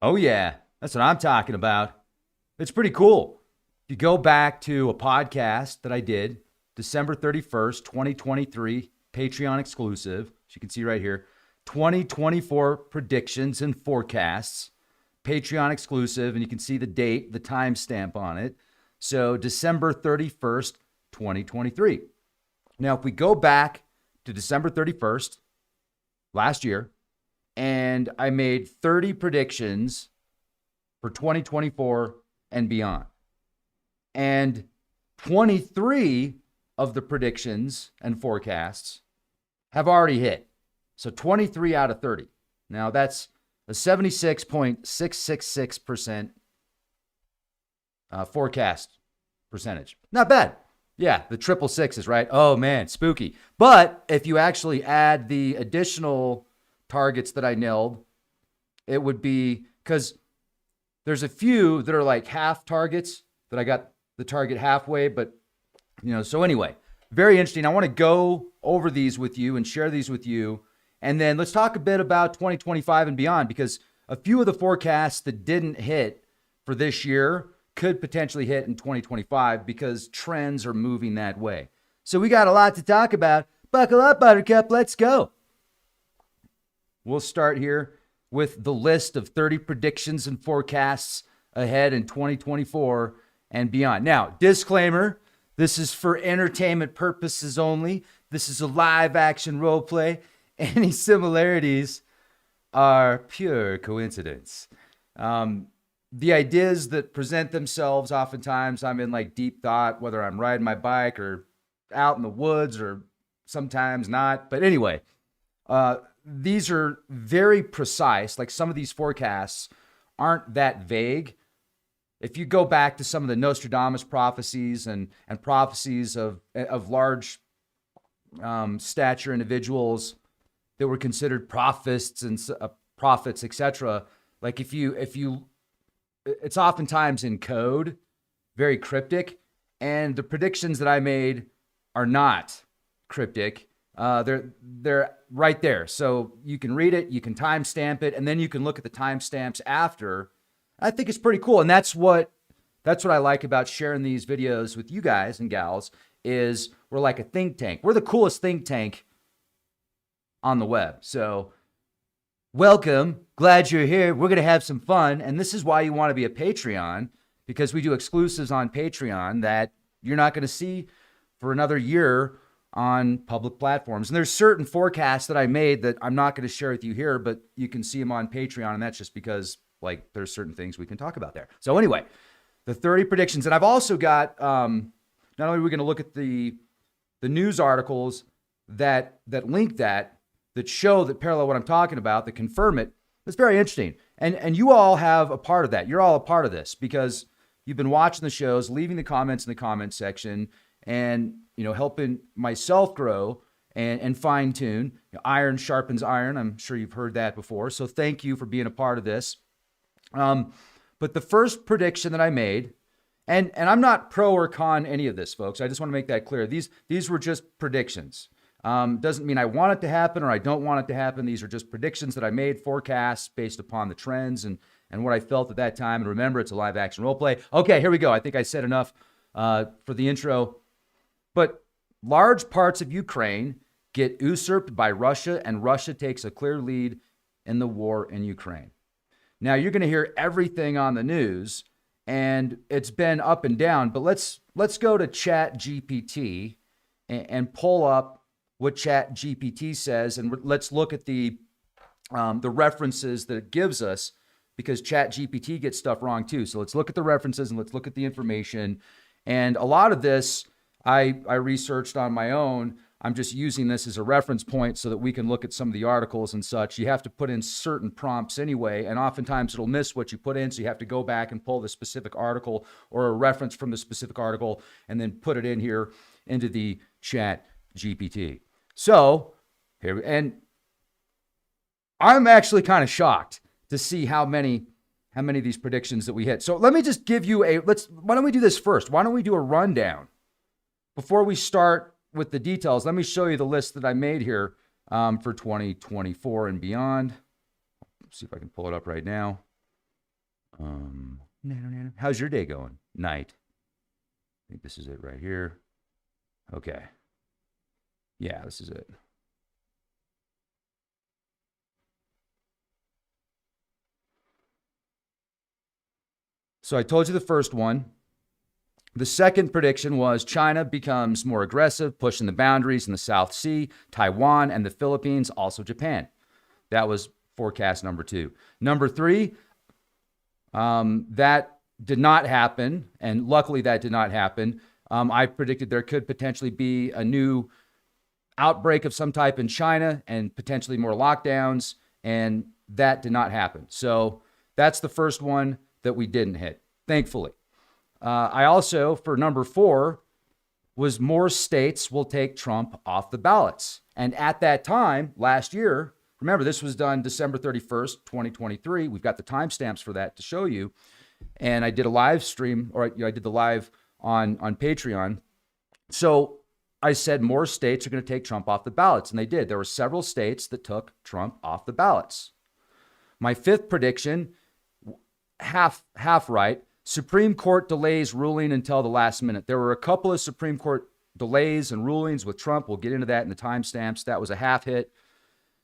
Oh, yeah. That's what I'm talking about. It's pretty cool. If you go back to a podcast that I did, December 31st, 2023, Patreon exclusive, as you can see right here, 2024 predictions and forecasts, Patreon exclusive, and you can see the date, the timestamp on it. So December 31st, 2023. Now, if we go back to December 31st, last year, and I made 30 predictions for 2024 and beyond. And 23 of the predictions and forecasts have already hit. So 23 out of 30. Now that's a 76.666% forecast percentage. Not bad. Yeah, the triple sixes, right? Oh man, spooky. But if you actually add the additional targets that I nailed, it would be, because there's a few that are like half targets that I got the target halfway, but so anyway, very interesting. I want to go over these with you and share these with you. And then let's talk a bit about 2025 and beyond, because a few of the forecasts that didn't hit for this year could potentially hit in 2025 because trends are moving that way. So we got a lot to talk about. Buckle up, Buttercup. Let's go. We'll start here with the list of 30 predictions and forecasts ahead in 2024 and beyond. Now, disclaimer, this is for entertainment purposes only. This is a live action role play. Any similarities are pure coincidence. The ideas that present themselves, oftentimes I'm in like deep thought, whether I'm riding my bike or out in the woods or sometimes not. But anyway, these are very precise. Like some of these forecasts aren't that vague. If you go back to some of the Nostradamus prophecies and prophecies of large stature individuals that were considered prophets and prophets, etc. Like if you, it's oftentimes in code, very cryptic, and the predictions that I made are not cryptic. They're right there. So you can read it, you can timestamp it, and then you can look at the timestamps after. I think it's pretty cool. And that's what I like about sharing these videos with you guys and gals, is we're like a think tank. We're the coolest think tank on the web. So welcome. Glad you're here. We're going to have some fun. And this is why you want to be a Patreon, because we do exclusives on Patreon that you're not going to see for another year on public platforms. And there's certain forecasts that I made that I'm not going to share with you here, but you can see them on Patreon. And that's just because like there's certain things we can talk about there. So anyway, the 30 predictions. And I've also got, not only are we going to look at the news articles that link that show that parallel what I'm talking about, that confirm it. It's very interesting. And you all have a part of that. You're all a part of this because you've been watching the shows, leaving the comments in the comment section, and helping myself grow and fine tune. Iron sharpens iron. I'm sure you've heard that before. So thank you for being a part of this. But the first prediction that I made, and I'm not pro or con any of this, folks. I just want to make that clear. These were just predictions. Doesn't mean I want it to happen or I don't want it to happen. These are just predictions that I made, forecasts based upon the trends and what I felt at that time. And remember, it's a live action role play. Okay, here we go. I think I said enough for the intro. But large parts of Ukraine get usurped by Russia, and Russia takes a clear lead in the war in Ukraine. Now, you're going to hear everything on the news, and it's been up and down. But let's go to ChatGPT and pull up what ChatGPT says, and let's look at the references that it gives us, because ChatGPT gets stuff wrong too. So let's look at the references and let's look at the information. And a lot of this I researched on my own. I'm just using this as a reference point so that we can look at some of the articles and such. You have to put in certain prompts anyway, and oftentimes it'll miss what you put in, so you have to go back and pull the specific article or a reference from the specific article and then put it in here into the ChatGPT. So here, and I'm actually kind of shocked to see how many of these predictions that we hit. So let me just give you why don't we do this first? Why don't we do a rundown before we start with the details? Let me show you the list that I made here for 2024 and beyond. Let's see if I can pull it up right now. How's your day going? Night. I think this is it right here. Okay. Yeah, this is it. So I told you the first one. The second prediction was China becomes more aggressive, pushing the boundaries in the South Sea, Taiwan, and the Philippines, also Japan. That was forecast number 2. Number 3, that did not happen, and luckily that did not happen. I predicted there could potentially be a new outbreak of some type in China and potentially more lockdowns, and that did not happen. So that's the first one that we didn't hit, thankfully. I also, for number 4, was more states will take Trump off the ballots. And at that time, last year, remember, this was done December 31st, 2023. We've got the timestamps for that to show you. And I did a live stream, or I did the live on Patreon. So I said more states are going to take Trump off the ballots, and they did. There were several states that took Trump off the ballots. My 5th prediction, half right. Supreme Court delays ruling until the last minute. There were a couple of Supreme Court delays and rulings with Trump. We'll get into that in the timestamps. That was a half hit.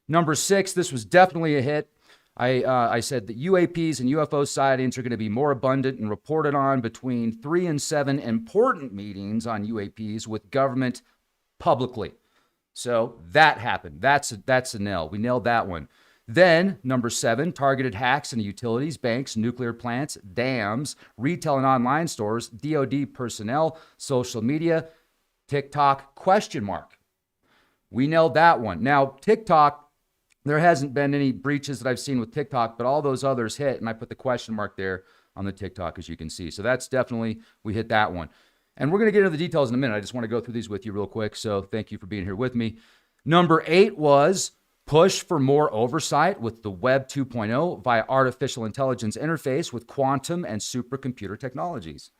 Number 6, this was definitely a hit. I said that UAPs and UFO sightings are going to be more abundant and reported on between 3 and 7 important meetings on UAPs with government publicly. So that happened. That's a nail. We nailed that one. Then, number 7, targeted hacks into utilities, banks, nuclear plants, dams, retail and online stores, DoD personnel, social media, TikTok, ? We nailed that one. Now, TikTok, there hasn't been any breaches that I've seen with TikTok, but all those others hit, and I put the question mark there on the TikTok, as you can see. So that's definitely, we hit that one. And we're going to get into the details in a minute. I just want to go through these with you real quick, so thank you for being here with me. Number 8 was push for more oversight with the Web 2.0 via artificial intelligence interface with quantum and supercomputer technologies.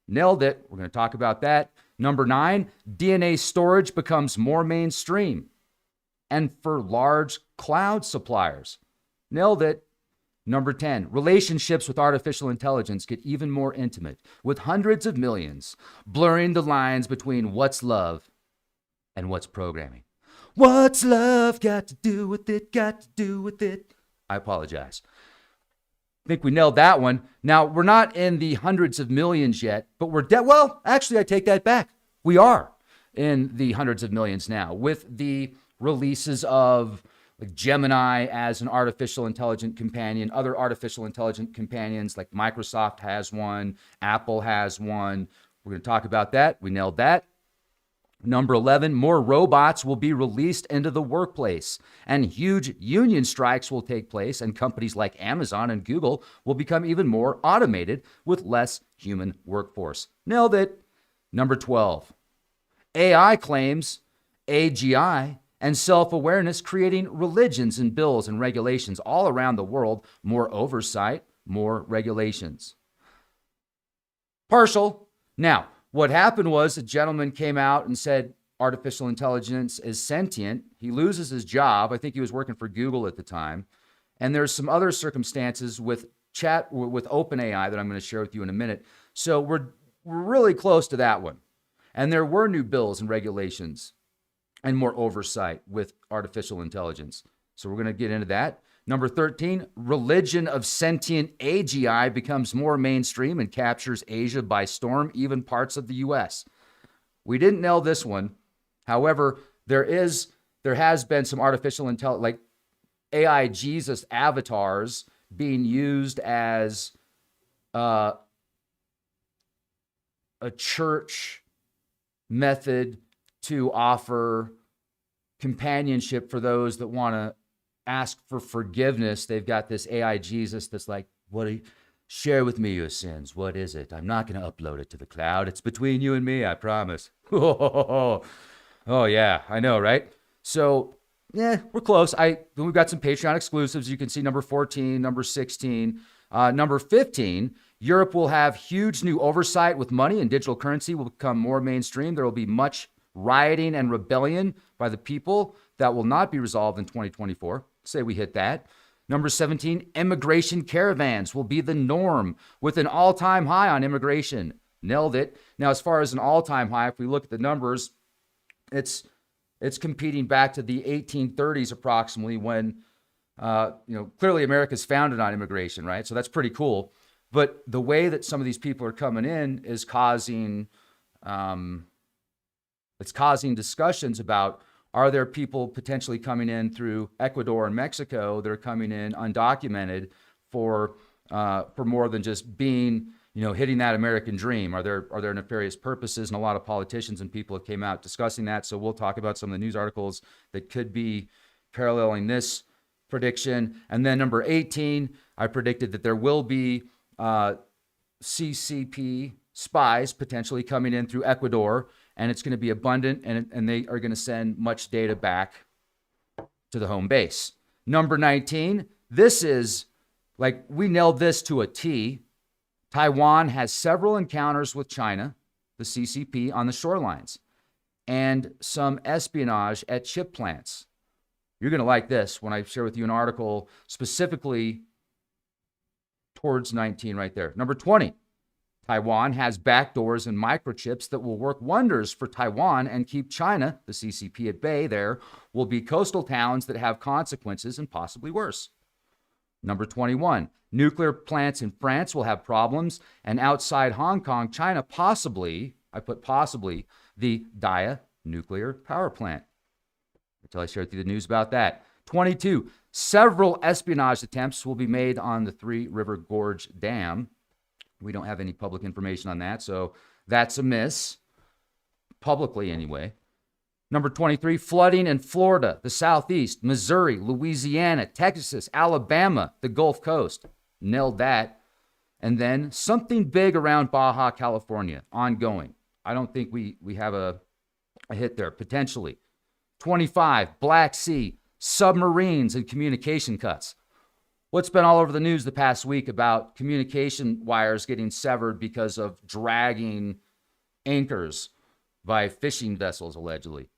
Nailed it. We're going to talk about that. Number 9, DNA storage becomes more mainstream and for large cloud suppliers. Nailed it. Number 10, relationships with artificial intelligence get even more intimate, with hundreds of millions, blurring the lines between what's love and what's programming. What's love got to do with it? Got to do with it? I apologize. I think we nailed that one. Now, we're not in the hundreds of millions yet, but we're well, actually, I take that back. We are in the hundreds of millions now with the releases of like Gemini as an artificial intelligent companion, other artificial intelligent companions like Microsoft has one, Apple has one. We're going to talk about that. We nailed that. Number 11, more robots will be released into the workplace, and huge union strikes will take place, and companies like Amazon and Google will become even more automated with less human workforce. Nailed it. Number 12, AI claims AGI and self-awareness creating religions and bills and regulations all around the world, more oversight, more regulations. Partial. Now, what happened was a gentleman came out and said artificial intelligence is sentient. He loses his job. I think he was working for Google at the time. And there's some other circumstances with OpenAI that I'm going to share with you in a minute. So we're really close to that one. And there were new bills and regulations and more oversight with artificial intelligence. So we're going to get into that. Number 13, religion of sentient AGI becomes more mainstream and captures Asia by storm, even parts of the US. We didn't nail this one. However, there has been some artificial intelligence, like AI Jesus avatars being used as a church method to offer companionship for those that want to ask for forgiveness. They've got this AI Jesus that's like, share with me your sins. What is it? I'm not going to upload it to the cloud. It's between you and me, I promise. Oh yeah, I know, right? So, yeah, we're close. We've got some Patreon exclusives. You can see number 14, number 16. Number 15, Europe will have huge new oversight with money and digital currency will become more mainstream. There will be much rioting and rebellion by the people that will not be resolved in 2024. Say we hit that. Number 17, immigration caravans will be the norm with an all-time high on immigration. Nailed it. Now, as far as an all-time high, if we look at the numbers, it's competing back to the 1830s approximately when, clearly America's founded on immigration, right? So that's pretty cool. But the way that some of these people are coming in is causing discussions about, are there people potentially coming in through Ecuador and Mexico that are coming in undocumented for more than just being, hitting that American dream? Are there nefarious purposes? And a lot of politicians and people have came out discussing that. So we'll talk about some of the news articles that could be paralleling this prediction. And then number 18, I predicted that there will be CCP spies potentially coming in through Ecuador, and it's going to be abundant, and they are going to send much data back to the home base. Number 19, this is like, we nailed this to a T. Taiwan has several encounters with China, the CCP, on the shorelines, and some espionage at chip plants. You're going to like this when I share with you an article specifically towards 19 right there. Number 20, Taiwan has backdoors and microchips that will work wonders for Taiwan and keep China, the CCP, at bay. There will be coastal towns that have consequences and possibly worse. Number 21, nuclear plants in France will have problems, and outside Hong Kong, China, possibly, I put possibly, the Dia nuclear power plant. Until I share with you the news about that. 22, several espionage attempts will be made on the Three River Gorge Dam. We don't have any public information on that, so that's a miss, publicly anyway. Number 23, flooding in Florida, the Southeast, Missouri, Louisiana, Texas, Alabama, the Gulf Coast. Nailed that. And then something big around Baja California, ongoing. I don't think we have a hit there, potentially. 25, Black Sea, submarines and communication cuts. What's been all over the news the past week about communication wires getting severed because of dragging anchors by fishing vessels, allegedly.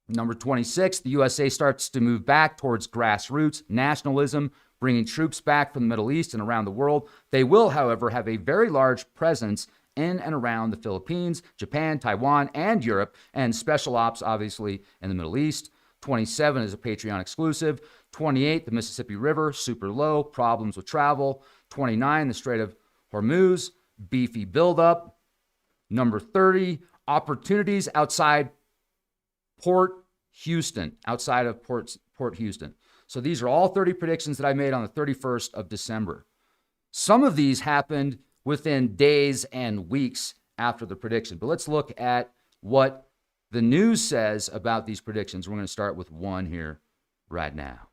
Number 26, the USA starts to move back towards grassroots nationalism, bringing troops back from the Middle East and around the world. They will, however, have a very large presence in and around the Philippines, Japan, Taiwan, and Europe, and special ops, obviously, in the Middle East. 27 is a Patreon exclusive. 28, the Mississippi River, super low, problems with travel. 29, the Strait of Hormuz, beefy buildup. Number 30, opportunities outside Port Houston, outside of Port Houston. So these are all 30 predictions that I made on the 31st of December. Some of these happened within days and weeks after the prediction. But let's look at what the news says about these predictions. We're going to start with one here right now.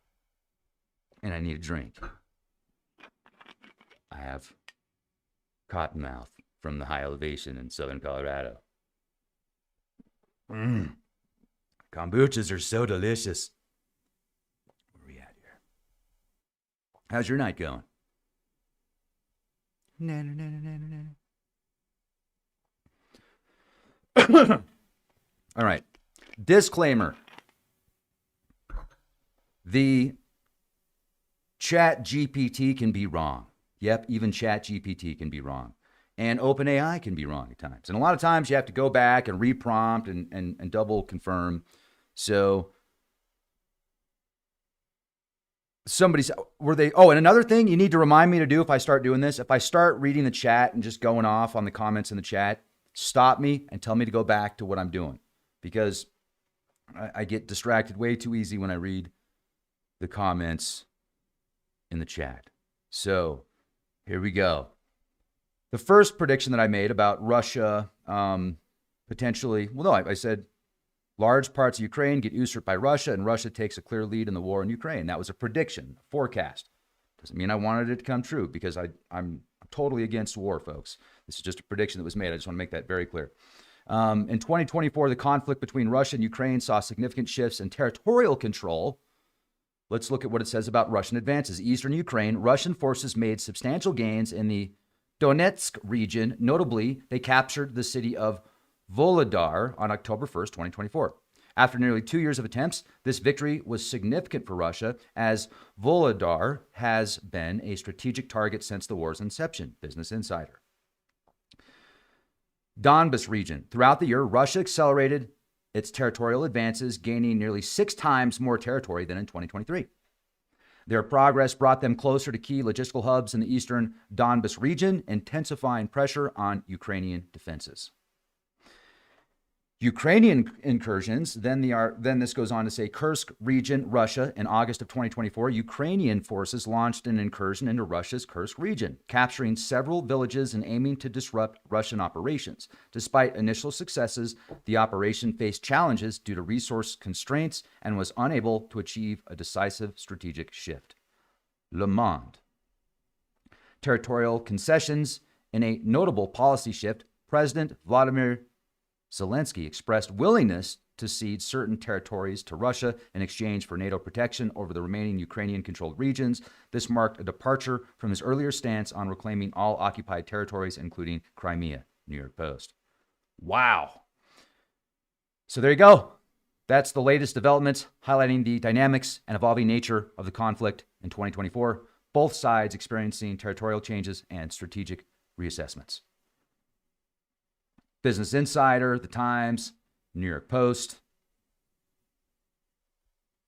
And I need a drink. I have cottonmouth from the high elevation in southern Colorado. Kombuchas are so delicious. Where are we at here? How's your night going? All right. Disclaimer. The Chat GPT can be wrong. Yep, even Chat GPT can be wrong. And OpenAI can be wrong at times. And a lot of times you have to go back and reprompt and double confirm. So somebody said, and another thing you need to remind me to do if I start doing this, if I start reading the chat and just going off on the comments in the chat, stop me and tell me to go back to what I'm doing, because I get distracted way too easy when I read the comments in the chat. So here we go. The first prediction that I made about Russia potentially, I said large parts of Ukraine get usurped by Russia and Russia takes a clear lead in the war in Ukraine. That was a prediction, a forecast. Doesn't mean I wanted it to come true, because I'm totally against war, folks. This is just a prediction that was made. I just want to make that very clear. In 2024, the conflict between Russia and Ukraine saw significant shifts in territorial control. Let's look at what it says about Russian advances. Eastern Ukraine, Russian forces made substantial gains in the Donetsk region. Notably, they captured the city of Volodar on October 1st, 2024. After nearly 2 years of attempts, this victory was significant for Russia, as Volodar has been a strategic target since the war's inception. Business Insider. Donbas region. Throughout the year, Russia accelerated its territorial advances, gaining nearly 6 times more territory than in 2023. Their progress brought them closer to key logistical hubs in the eastern Donbas region, intensifying pressure on Ukrainian defenses. Ukrainian incursions, then this goes on to say, Kursk region, Russia. In August of 2024, Ukrainian forces launched an incursion into Russia's Kursk region, capturing several villages and aiming to disrupt Russian operations. Despite initial successes, the operation faced challenges due to resource constraints and was unable to achieve a decisive strategic shift. Le Monde. Territorial concessions. In a notable policy shift, President Vladimir Zelensky expressed willingness to cede certain territories to Russia in exchange for NATO protection over the remaining Ukrainian-controlled regions. This marked a departure from his earlier stance on reclaiming all occupied territories, including Crimea. New York Post. Wow. So there you go. That's the latest developments highlighting the dynamics and evolving nature of the conflict in 2024. Both sides experiencing territorial changes and strategic reassessments. Business Insider, The Times, New York Post.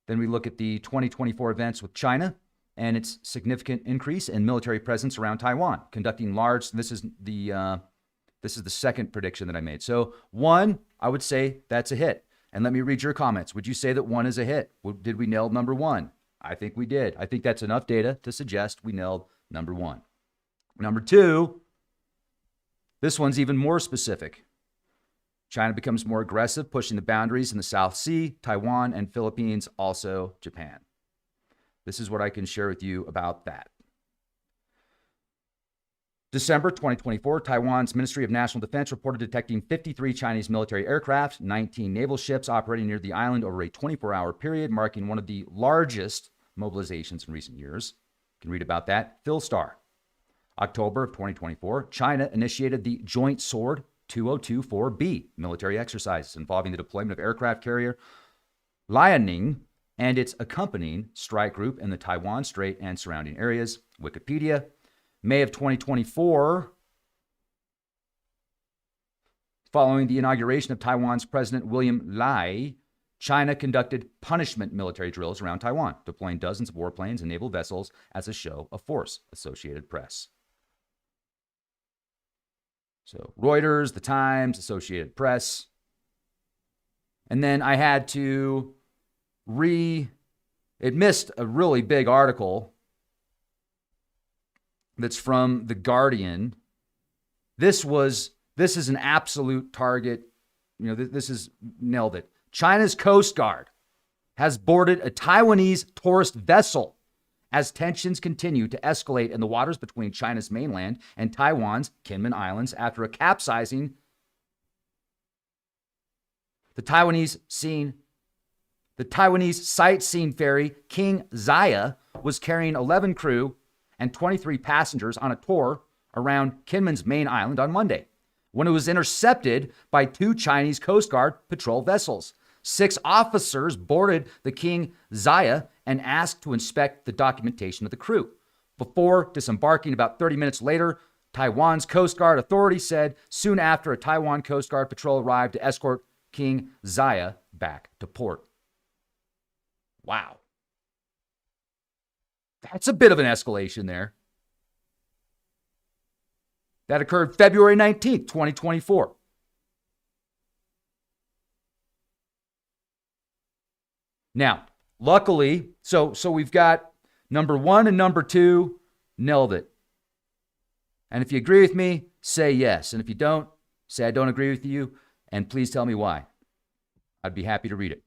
Then we look at the 2024 events with China and its significant increase in military presence around Taiwan, conducting large. This is the second prediction that I made. So 1, I would say that's a hit. And let me read your comments. Would you say that 1 is a hit? Did we nail number 1? I think we did. I think that's enough data to suggest we nailed number 1. Number 2. This one's even more specific. China becomes more aggressive, pushing the boundaries in the South Sea, Taiwan, and Philippines, also Japan. This is what I can share with you about that. December 2024, Taiwan's Ministry of National Defense reported detecting 53 Chinese military aircraft, 19 naval ships operating near the island over a 24-hour period, marking one of the largest mobilizations in recent years. You can read about that. Philstar. October of 2024, China initiated the Joint Sword 2024B military exercises involving the deployment of aircraft carrier Liaoning and its accompanying strike group in the Taiwan Strait and surrounding areas. Wikipedia. May of 2024, following the inauguration of Taiwan's President William Lai, China conducted punishment military drills around Taiwan, deploying dozens of warplanes and naval vessels as a show of force. Associated Press. So Reuters, The Times, Associated Press. And then I had to it missed a really big article that's from The Guardian. This is an absolute target. This is nailed it. China's Coast Guard has boarded a Taiwanese tourist vessel as tensions continue to escalate in the waters between China's mainland and Taiwan's Kinmen Islands after a capsizing. The Taiwanese sightseeing ferry King Zaya was carrying 11 crew and 23 passengers on a tour around Kinmen's main island on Monday, when it was intercepted by 2 Chinese Coast Guard patrol vessels. 6 officers boarded the King Zaya and asked to inspect the documentation of the crew. Before disembarking about 30 minutes later, Taiwan's Coast Guard authorities said soon after a Taiwan Coast Guard patrol arrived to escort King Zaya back to port. Wow. That's a bit of an escalation there. That occurred February 19th, 2024. Now, luckily, so we've got number 1 and number 2 nailed it. And if you agree with me, say yes. And if you don't, say I don't agree with you, and please tell me why. I'd be happy to read it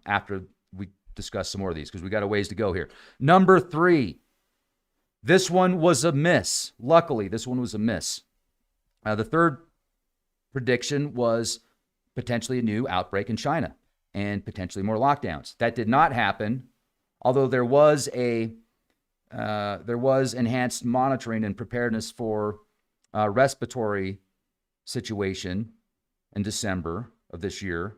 after we discuss some more of these, because we got a ways to go here. Number 3. This one was a miss. Luckily, this one was a miss. The third prediction was potentially a new outbreak in China and potentially more lockdowns. That did not happen, although there was enhanced monitoring and preparedness for respiratory situation in December of this year.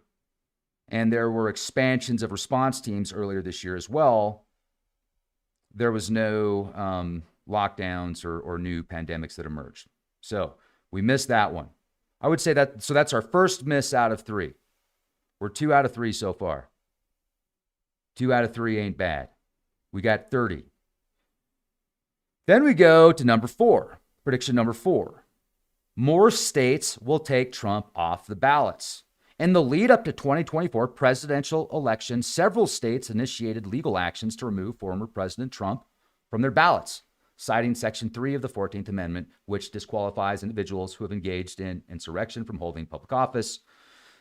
and there were expansions of response teams earlier this year as well, there was no lockdowns or new pandemics that emerged. So we missed that one. I would say that, so that's our first miss out of 3. We're 2 out of 3 so far. 2 out of 3 ain't bad. We got 30. Then we go to number 4, prediction number 4. More states will take Trump off the ballots. In the lead up to 2024 presidential election, several states initiated legal actions to remove former President Trump from their ballots, citing Section 3 of the 14th Amendment, which disqualifies individuals who have engaged in insurrection from holding public office.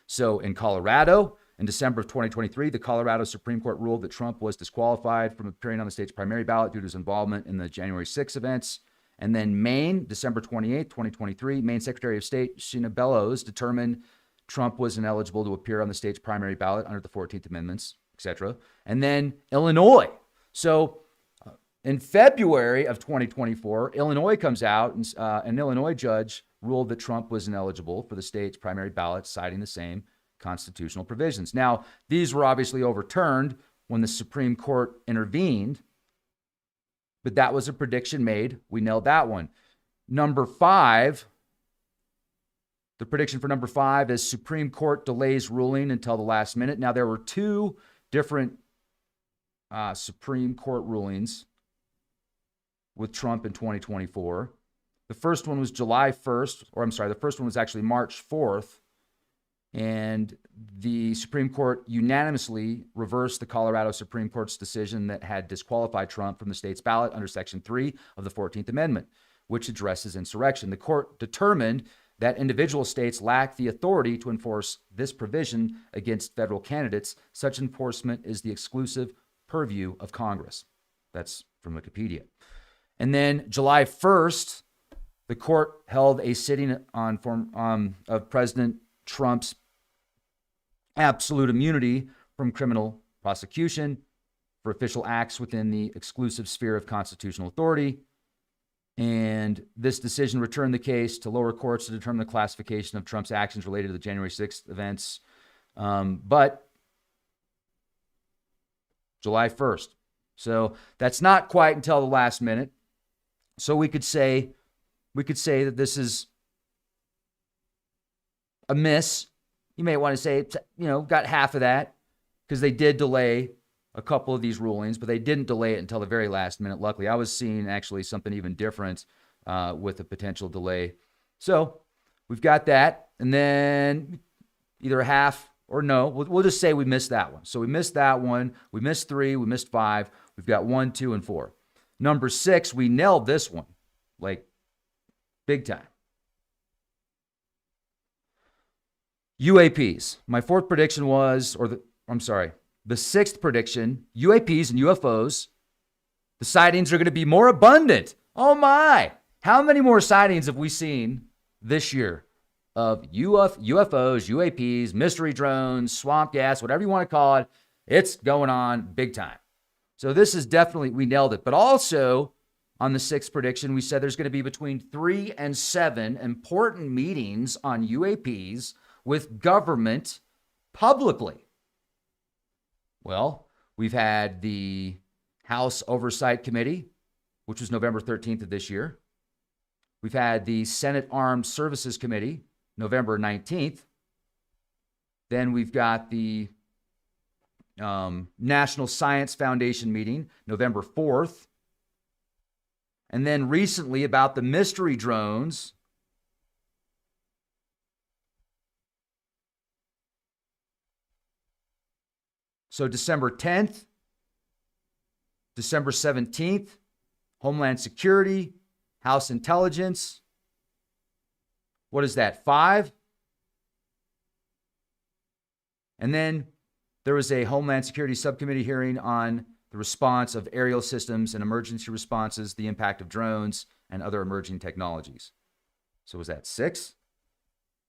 So in Colorado, in December of 2023, the Colorado Supreme Court ruled that Trump was disqualified from appearing on the state's primary ballot due to his involvement in the January 6 events. And then Maine, December 28, 2023, Maine Secretary of State Sheena Bellows determined Trump was ineligible to appear on the state's primary ballot under the 14th Amendments, etc. And then Illinois. So in February of 2024, Illinois comes out, and an Illinois judge ruled that Trump was ineligible for the state's primary ballot, citing the same constitutional provisions. Now, these were obviously overturned when the Supreme Court intervened, but that was a prediction made. We nailed that one. Number 5, the prediction for number 5 is Supreme Court delays ruling until the last minute. Now, there were 2 different Supreme Court rulings with Trump in 2024. The first one was July 1st, or I'm sorry, the first one was actually March 4th. And the Supreme Court unanimously reversed the Colorado Supreme Court's decision that had disqualified Trump from the state's ballot under Section 3 of the 14th Amendment, which addresses insurrection. The court determined that individual states lack the authority to enforce this provision against federal candidates. Such enforcement is the exclusive purview of Congress. That's from Wikipedia. And then July 1st, the court held a sitting of President Trump's absolute immunity from criminal prosecution for official acts within the exclusive sphere of constitutional authority. And this decision returned the case to lower courts to determine the classification of Trump's actions related to the January 6th events. But July 1st. So that's not quite until the last minute. So we could say that this is a miss. You may want to say, got half of that because they did delay a couple of these rulings, but they didn't delay it until the very last minute. Luckily, I was seeing actually something even different with a potential delay. So we've got that. And then either a half or no. We'll just say we missed that one. So we missed that one. We missed 3. We missed 5. We've got 1, 2, and 4. Number 6, we nailed this one, like big time. UAPs. My 4th prediction was, the 6th prediction, UAPs and UFOs, the sightings are going to be more abundant. Oh my. How many more sightings have we seen this year of UFOs, UAPs, mystery drones, swamp gas, whatever you want to call it? It's going on big time. So this is definitely, we nailed it. But also on the 6th prediction, we said there's going to be between 3 and 7 important meetings on UAPs with government publicly. Well, we've had the House Oversight Committee, which was November 13th of this year. We've had the Senate Armed Services Committee, November 19th. Then we've got the National Science Foundation meeting, November 4th. And then recently about the mystery drones, so December 10th, December 17th, Homeland Security, House Intelligence. What is that, 5? And then there was a Homeland Security subcommittee hearing on the response of aerial systems and emergency responses, the impact of drones, and other emerging technologies. So was that 6?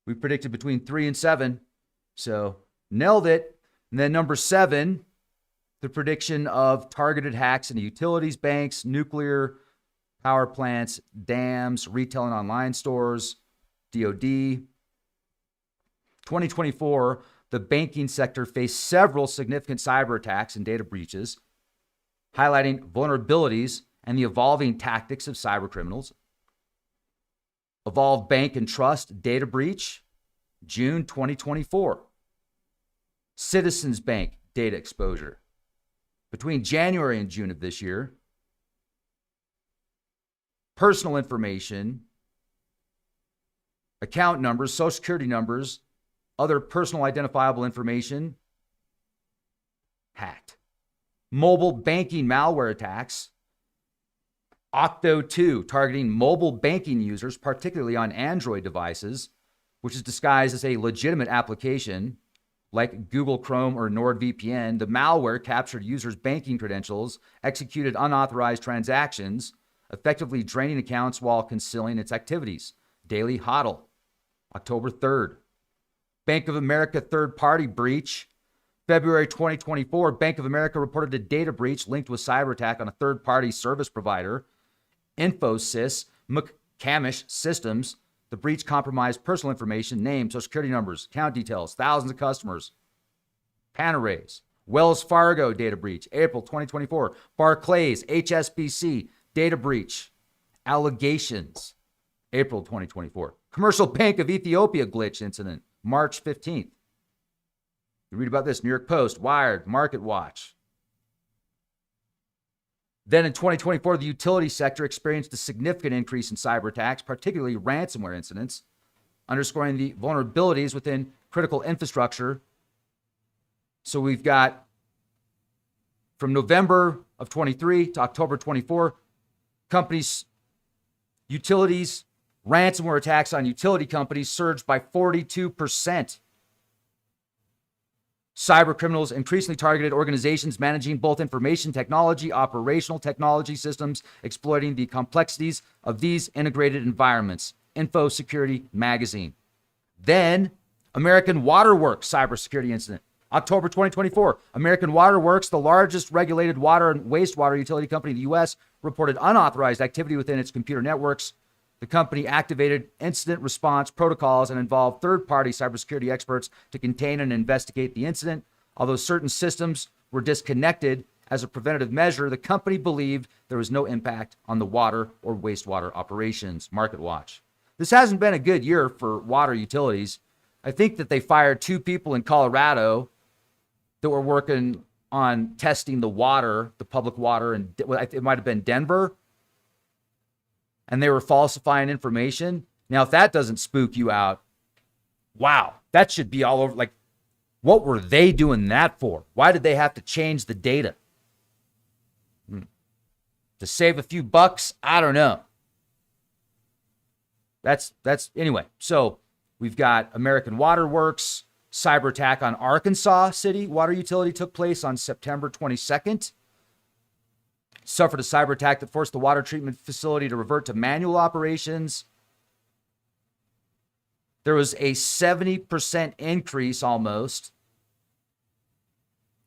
We predicted between 3 and 7. So nailed it. And then number 7, the prediction of targeted hacks into utilities, banks, nuclear power plants, dams, retail and online stores, DOD. 2024 the banking sector faced several significant cyber attacks and data breaches, highlighting vulnerabilities and the evolving tactics of cyber criminals. Evolve Bank and Trust data breach, June 2024. Citizens Bank data exposure. Between January and June of this year, personal information, account numbers, social security numbers, other personal identifiable information hacked. Mobile banking malware attacks. Octo2 targeting mobile banking users, particularly on Android devices, which is disguised as a legitimate application like Google Chrome or NordVPN. The malware captured users' banking credentials, executed unauthorized transactions, effectively draining accounts while concealing its activities. Daily Hodl, October 3rd. Bank of America third-party breach. February 2024, Bank of America reported a data breach linked with cyber attack on a third-party service provider, Infosys McCamish Systems. The breach compromised personal information, names, social security numbers, account details, thousands of customers. Panarrays. Wells Fargo data breach, April 2024. Barclays, HSBC data breach. Allegations, April 2024. Commercial Bank of Ethiopia glitch incident, March 15th. You read about this, New York Post, Wired, Market Watch. Then in 2024, the utility sector experienced a significant increase in cyber attacks, particularly ransomware incidents, underscoring the vulnerabilities within critical infrastructure. So we've got from November of 23 to October 24, companies, utilities, ransomware attacks on utility companies surged by 42%. Cyber criminals increasingly targeted organizations managing both information technology, operational technology systems, exploiting the complexities of these integrated environments. Info Security Magazine. Then, American Waterworks cybersecurity incident. October 2024, American Waterworks, the largest regulated water and wastewater utility company in the U.S., reported unauthorized activity within its computer networks. The company activated incident response protocols and involved third-party cybersecurity experts to contain and investigate the incident. Although certain systems were disconnected as a preventative measure, the company believed there was no impact on the water or wastewater operations. Market Watch. This hasn't been a good year for water utilities. I think that they fired 2 people in Colorado that were working on testing the water, the public water, and it might have been Denver. And they were falsifying information. Now, if that doesn't spook you out, wow, that should be all over. Like, what were they doing that for? Why did they have to change the data? To save a few bucks? I don't know. That's anyway. So we've got American Waterworks, cyber attack on Arkansas City water utility took place on September 22nd. Suffered a cyber attack that forced the water treatment facility to revert to manual operations. There was a 70% increase almost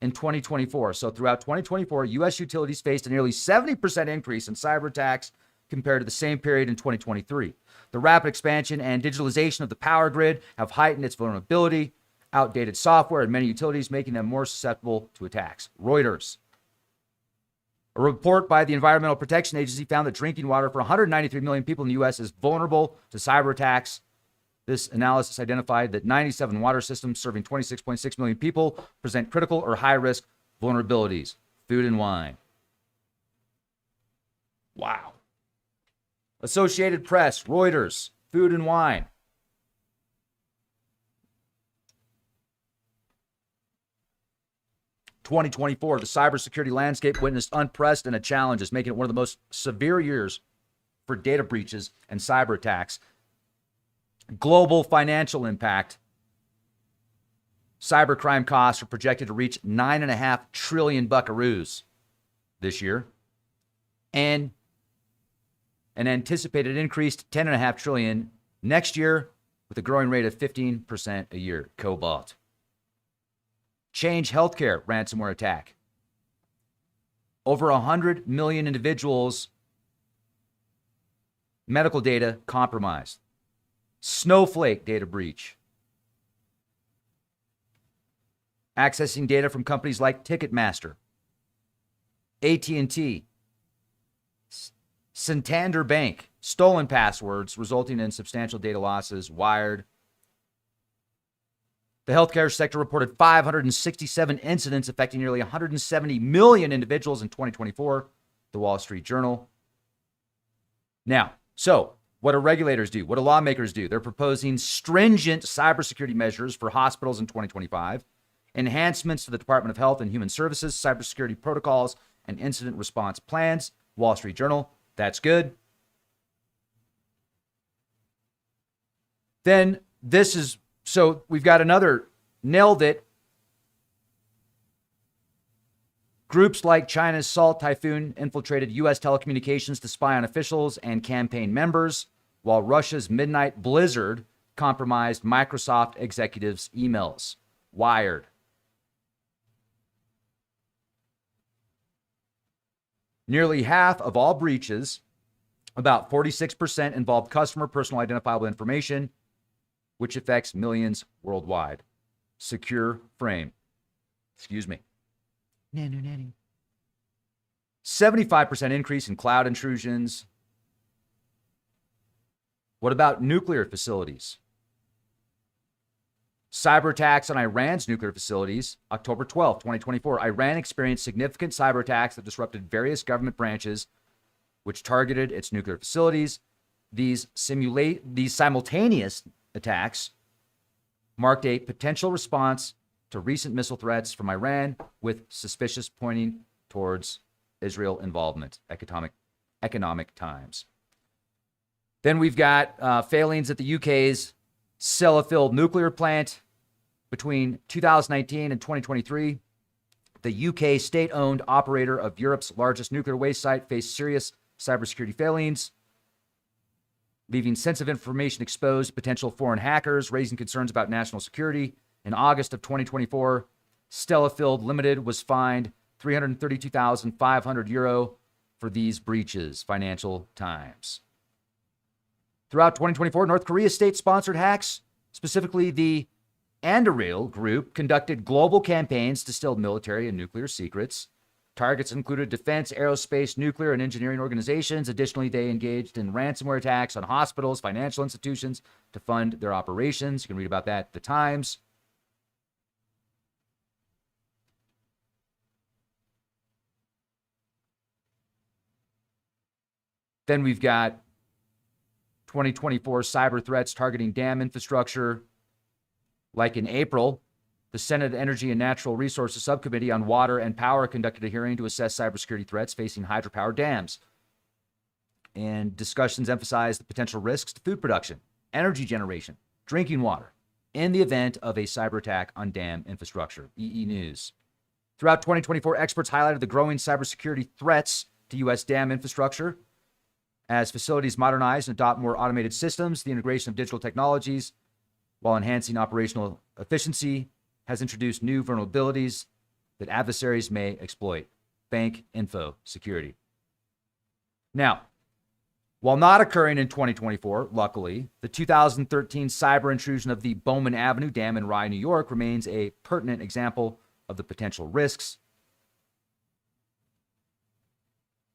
in 2024. So throughout 2024, U.S. utilities faced a nearly 70% increase in cyber attacks compared to the same period in 2023. The rapid expansion and digitalization of the power grid have heightened its vulnerability, outdated software, and many utilities, making them more susceptible to attacks. Reuters. A report by the Environmental Protection Agency found that drinking water for 193 million people in the U.S. is vulnerable to cyber attacks. This analysis identified that 97 water systems serving 26.6 million people present critical or high-risk vulnerabilities. Food and wine. Wow. Associated Press, Reuters, food and wine. In 2024, the cybersecurity landscape witnessed unprecedented challenges, making it one of the most severe years for data breaches and cyber attacks. Global financial impact. Cybercrime costs are projected to reach 9.5 trillion buckaroos this year, and an anticipated increase to 10.5 trillion next year, with a growing rate of 15% a year. Cobalt. Change Healthcare ransomware attack. Over 100 million individuals' medical data compromised. Snowflake data breach. accessing data from companies like Ticketmaster, AT&T, Santander Bank, stolen passwords resulting in substantial data losses, Wired. The healthcare sector reported 567 incidents affecting nearly 170 million individuals in 2024, the Wall Street Journal. Now, so what do regulators do? What do lawmakers do? They're proposing stringent cybersecurity measures for hospitals in 2025, enhancements to the Department of Health and Human Services, cybersecurity protocols, and incident response plans. Wall Street Journal. That's good. Then so we've got another, nailed it. Groups like China's Salt Typhoon infiltrated U.S. telecommunications to spy on officials and campaign members, while Russia's Midnight Blizzard compromised Microsoft executives' emails. Wired. Nearly half of all breaches, about 46%, involved customer personal identifiable information, which affects millions worldwide. Secure frame. Excuse me. 75% increase in cloud intrusions. What about nuclear facilities? Cyber attacks on Iran's nuclear facilities. October 12, 2024. Iran experienced significant cyber attacks that disrupted various government branches, which targeted its nuclear facilities. These simultaneous attacks marked a potential response to recent missile threats from Iran, with suspicious pointing towards Israel involvement. Economic Times. Then we've got failings at the UK's Sellafield nuclear plant between 2019 and 2023. The UK state-owned operator of Europe's largest nuclear waste site faced serious cybersecurity failings, leaving sensitive information exposed to potential foreign hackers, raising concerns about national security. In August of 2024, Sellafield Limited was fined €332,500 for these breaches. Financial Times. Throughout 2024, North Korea's state-sponsored hacks, specifically the Anduril Group, conducted global campaigns to steal military and nuclear secrets. Targets included defense, aerospace, nuclear, and engineering organizations. Additionally, they engaged in ransomware attacks on hospitals, financial institutions to fund their operations. You can read about that at the Times. Then we've got 2024 cyber threats targeting dam infrastructure. Like in April, the Senate Energy and Natural Resources Subcommittee on Water and Power conducted a hearing to assess cybersecurity threats facing hydropower dams. And discussions emphasized the potential risks to food production, energy generation, drinking water, in the event of a cyber attack on dam infrastructure. EE News. Throughout 2024, experts highlighted the growing cybersecurity threats to U.S. dam infrastructure. As facilities modernize and adopt more automated systems, the integration of digital technologies, while enhancing operational efficiency, has introduced new vulnerabilities that adversaries may exploit. Bank info security. Now, while not occurring in 2024, luckily, the 2013 cyber intrusion of the Bowman Avenue Dam in Rye, New York, remains a pertinent example of the potential risks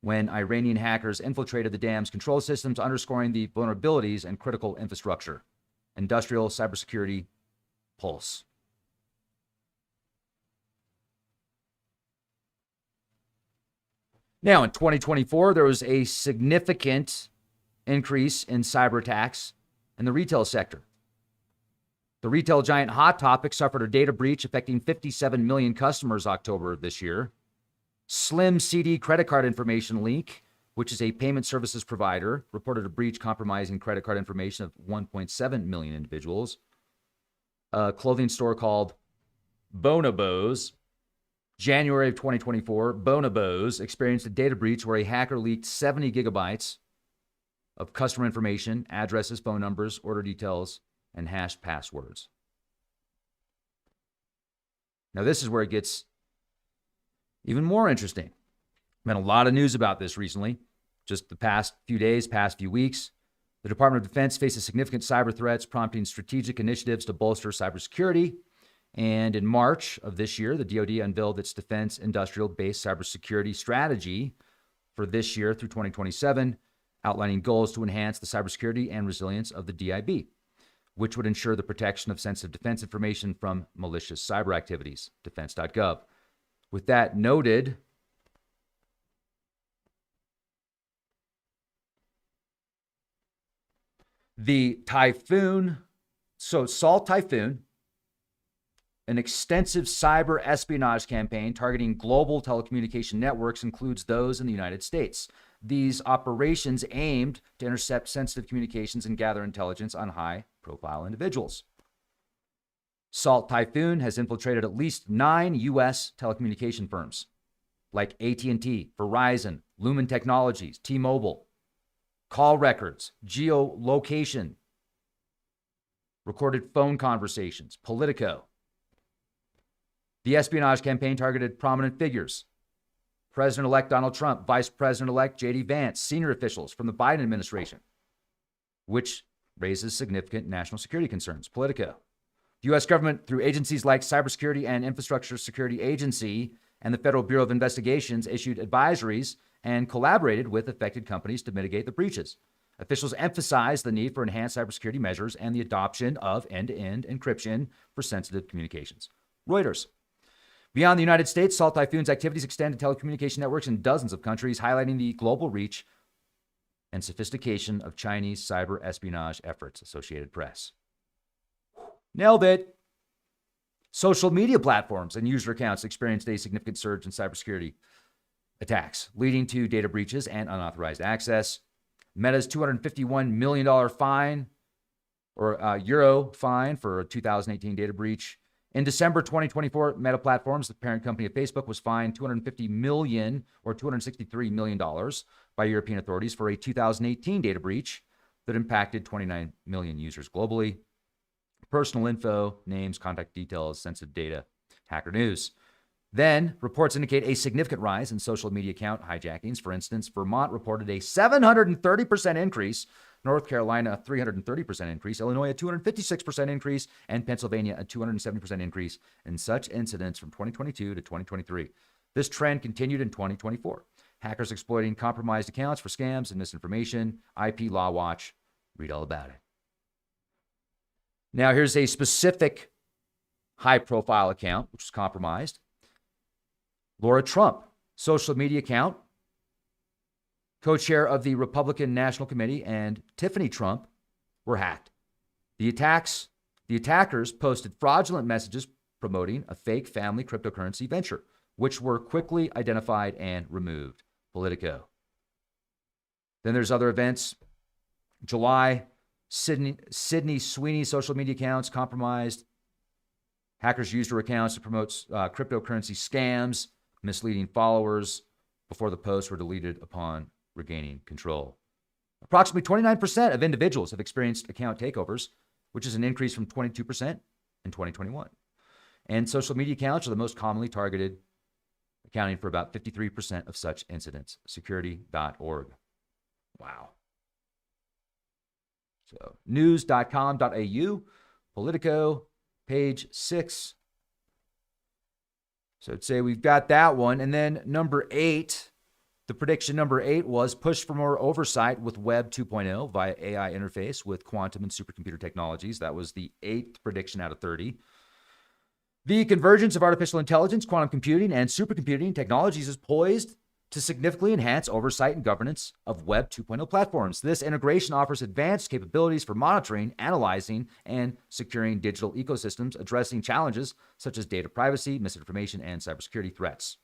when Iranian hackers infiltrated the dam's control systems, underscoring the vulnerabilities in critical infrastructure. Industrial Cybersecurity Pulse. Now, in 2024, there was a significant increase in cyber attacks in the retail sector. The retail giant Hot Topic suffered a data breach affecting 57 million customers October of this year. Slim CD credit card information leak, which is a payment services provider, reported a breach compromising credit card information of 1.7 million individuals. A clothing store called Bonobos, January of 2024, Bonobos experienced a data breach where a hacker leaked 70 gigabytes of customer information, addresses, phone numbers, order details, and hashed passwords. Now, this is where it gets even more interesting. Been a lot of news about this recently, just the past few days, past few weeks. The Department of Defense faces significant cyber threats, prompting strategic initiatives to bolster cybersecurity. And in March of this year, the DoD unveiled its defense industrial-based cybersecurity strategy for this year through 2027, outlining goals to enhance the cybersecurity and resilience of the DIB, which would ensure the protection of sensitive defense information from malicious cyber activities, defense.gov. With that noted, the Typhoon, so Salt Typhoon, an extensive cyber espionage campaign targeting global telecommunication networks, includes those in the United States. These operations aimed to intercept sensitive communications and gather intelligence on high-profile individuals. Salt Typhoon has infiltrated at least 9 U.S. telecommunication firms like AT&T, Verizon, Lumen Technologies, T-Mobile, call records, geolocation, recorded phone conversations, Politico. The espionage campaign targeted prominent figures: President-elect Donald Trump, Vice President-elect J.D. Vance, senior officials from the Biden administration, which raises significant national security concerns, Politico. The U.S. government, through agencies like Cybersecurity and Infrastructure Security Agency and the Federal Bureau of Investigations, issued advisories and collaborated with affected companies to mitigate the breaches. Officials emphasized the need for enhanced cybersecurity measures and the adoption of end-to-end encryption for sensitive communications. Reuters. Beyond the United States, Salt Typhoon's activities extend to telecommunication networks in dozens of countries, highlighting the global reach and sophistication of Chinese cyber espionage efforts, Associated Press. Nailed it. Social media platforms and user accounts experienced a significant surge in cybersecurity attacks, leading to data breaches and unauthorized access. Meta's $251 million fine, or euro fine, for a 2018 data breach. In December 2024, Meta Platforms, the parent company of Facebook, was fined $250 million or $263 million by European authorities for a 2018 data breach that impacted 29 million users globally. Personal info, names, contact details, sensitive data, Hacker News. Then, reports indicate a significant rise in social media account hijackings. For instance, Vermont reported a 730% increase, North Carolina a 330% increase, Illinois a 256% increase, and Pennsylvania a 270% increase in such incidents from 2022 to 2023. This trend continued in 2024. Hackers exploiting compromised accounts for scams and misinformation. IP Law Watch. Read all about it. Now, here's a specific high-profile account which was compromised. Laura Trump, social media account, co-chair of the Republican National Committee, and Tiffany Trump were hacked. The attackers posted fraudulent messages promoting a fake family cryptocurrency venture, which were quickly identified and removed. Politico. Then there's other events. July, Sydney Sweeney social media accounts compromised. Hackers used her accounts to promote cryptocurrency scams, misleading followers before the posts were deleted upon regaining control. Approximately 29% of individuals have experienced account takeovers, which is an increase from 22% in 2021. And social media accounts are the most commonly targeted, accounting for about 53% of such incidents. Security.org. Wow. So news.com.au, Politico, page 6. So I'd say we've got that one. And then number 8, the prediction number 8 was push for more oversight with Web 2.0 via AI interface with quantum and supercomputer technologies. That was the 8th prediction out of 30. The convergence of artificial intelligence, quantum computing, and supercomputing technologies is poised to significantly enhance oversight and governance of Web 2.0 platforms. This integration offers advanced capabilities for monitoring, analyzing, and securing digital ecosystems, addressing challenges such as data privacy, misinformation, and cybersecurity threats.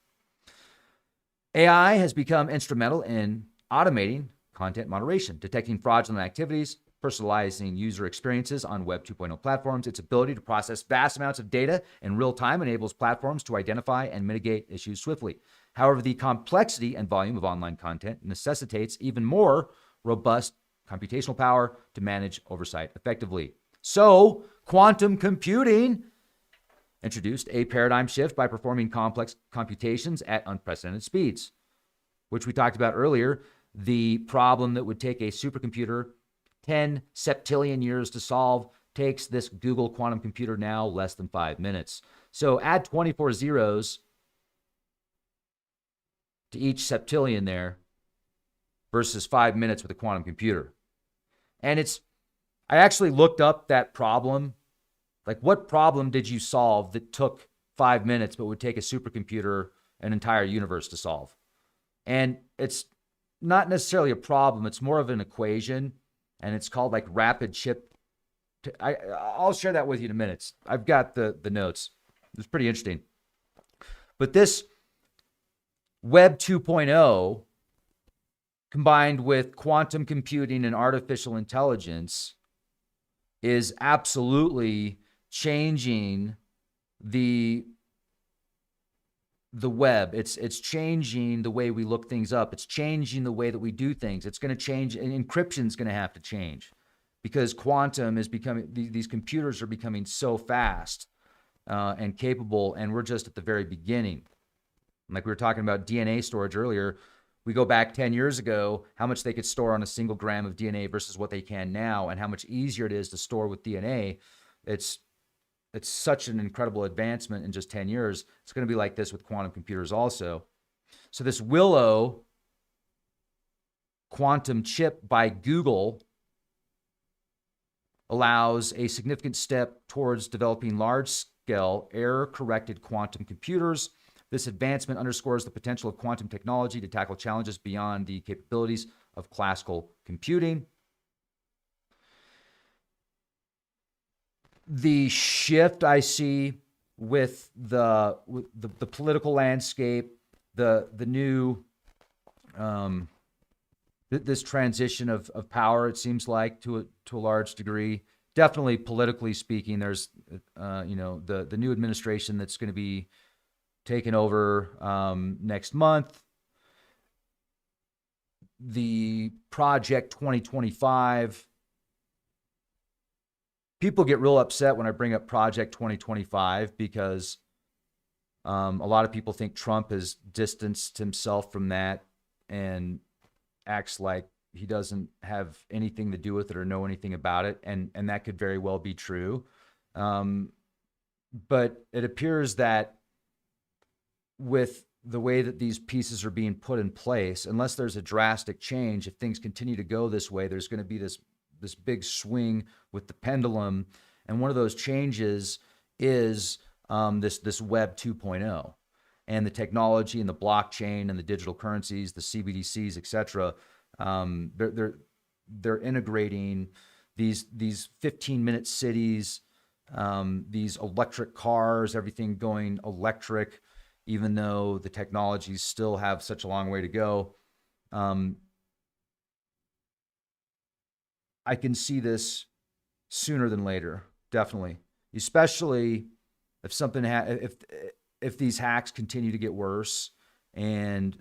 AI has become instrumental in automating content moderation, detecting fraudulent activities, personalizing user experiences on Web 2.0 platforms. Its ability to process vast amounts of data in real time enables platforms to identify and mitigate issues swiftly. However, the complexity and volume of online content necessitates even more robust computational power to manage oversight effectively. So, quantum computing introduced a paradigm shift by performing complex computations at unprecedented speeds, which we talked about earlier. The problem that would take a supercomputer 10 septillion years to solve takes this Google quantum computer now less than 5 minutes. So add 24 zeros to each septillion there versus 5 minutes with a quantum computer. And I actually looked up that problem. Like, what problem did you solve that took 5 minutes but would take a supercomputer an entire universe to solve? And it's not necessarily a problem. It's more of an equation, and it's called like rapid chip. I'll share that with you in a minute. I've got the notes. It's pretty interesting. But this Web 2.0 combined with quantum computing and artificial intelligence is absolutely changing the web. It's changing the way we look things up. It's changing the way that we do things. It's going to change, and encryption is going to have to change because quantum is becoming, these computers are becoming so fast and capable, and we're just at the very beginning. Like we were talking about DNA storage earlier, we go back 10 years ago, how much they could store on a single gram of DNA versus what they can now, and how much easier it is to store with DNA. It's such an incredible advancement in just 10 years. It's going to be like this with quantum computers also. So this Willow quantum chip by Google allows a significant step towards developing large-scale error-corrected quantum computers. This advancement underscores the potential of quantum technology to tackle challenges beyond the capabilities of classical computing. The shift I see with the political landscape, the new this transition of power, it seems like to a large degree. Definitely politically speaking, there's the new administration that's going to be taken over next month. The Project 2025. People get real upset when I bring up Project 2025 because a lot of people think Trump has distanced himself from that and acts like he doesn't have anything to do with it or know anything about it. And that could very well be true. But it appears that with the way that these pieces are being put in place, unless there's a drastic change, if things continue to go this way, there's going to be this big swing with the pendulum. And one of those changes is this Web 2.0 and the technology and the blockchain and the digital currencies, the CBDCs, et cetera. They're integrating these 15-minute cities, these electric cars, everything going electric, even though the technologies still have such a long way to go. I can see this sooner than later, definitely. Especially if something if these hacks continue to get worse and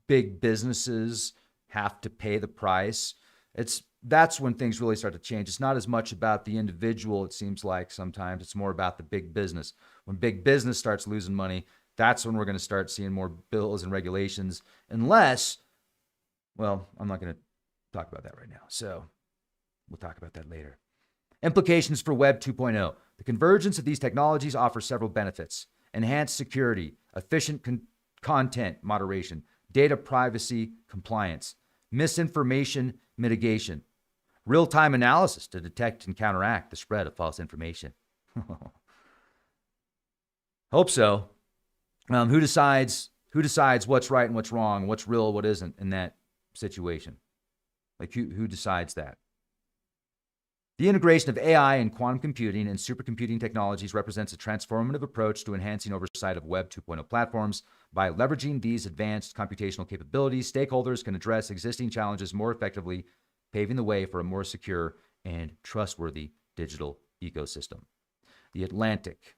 big businesses have to pay the price. That's when things really start to change. It's not as much about the individual, it seems like sometimes. It's more about the big business. When big business starts losing money, that's when we're going to start seeing more bills and regulations. Unless, well, I'm not going to talk about that right now. So we'll talk about that later. Implications for Web 2.0. The convergence of these technologies offers several benefits. Enhanced security, efficient content moderation, data privacy compliance, misinformation mitigation, real-time analysis to detect and counteract the spread of false information. Hope so. Who decides what's right and what's wrong, what's real, what isn't in that situation? Like who decides that? The integration of AI and quantum computing and supercomputing technologies represents a transformative approach to enhancing oversight of Web 2.0 platforms. By leveraging these advanced computational capabilities, stakeholders can address existing challenges more effectively, paving the way for a more secure and trustworthy digital ecosystem. The Atlantic,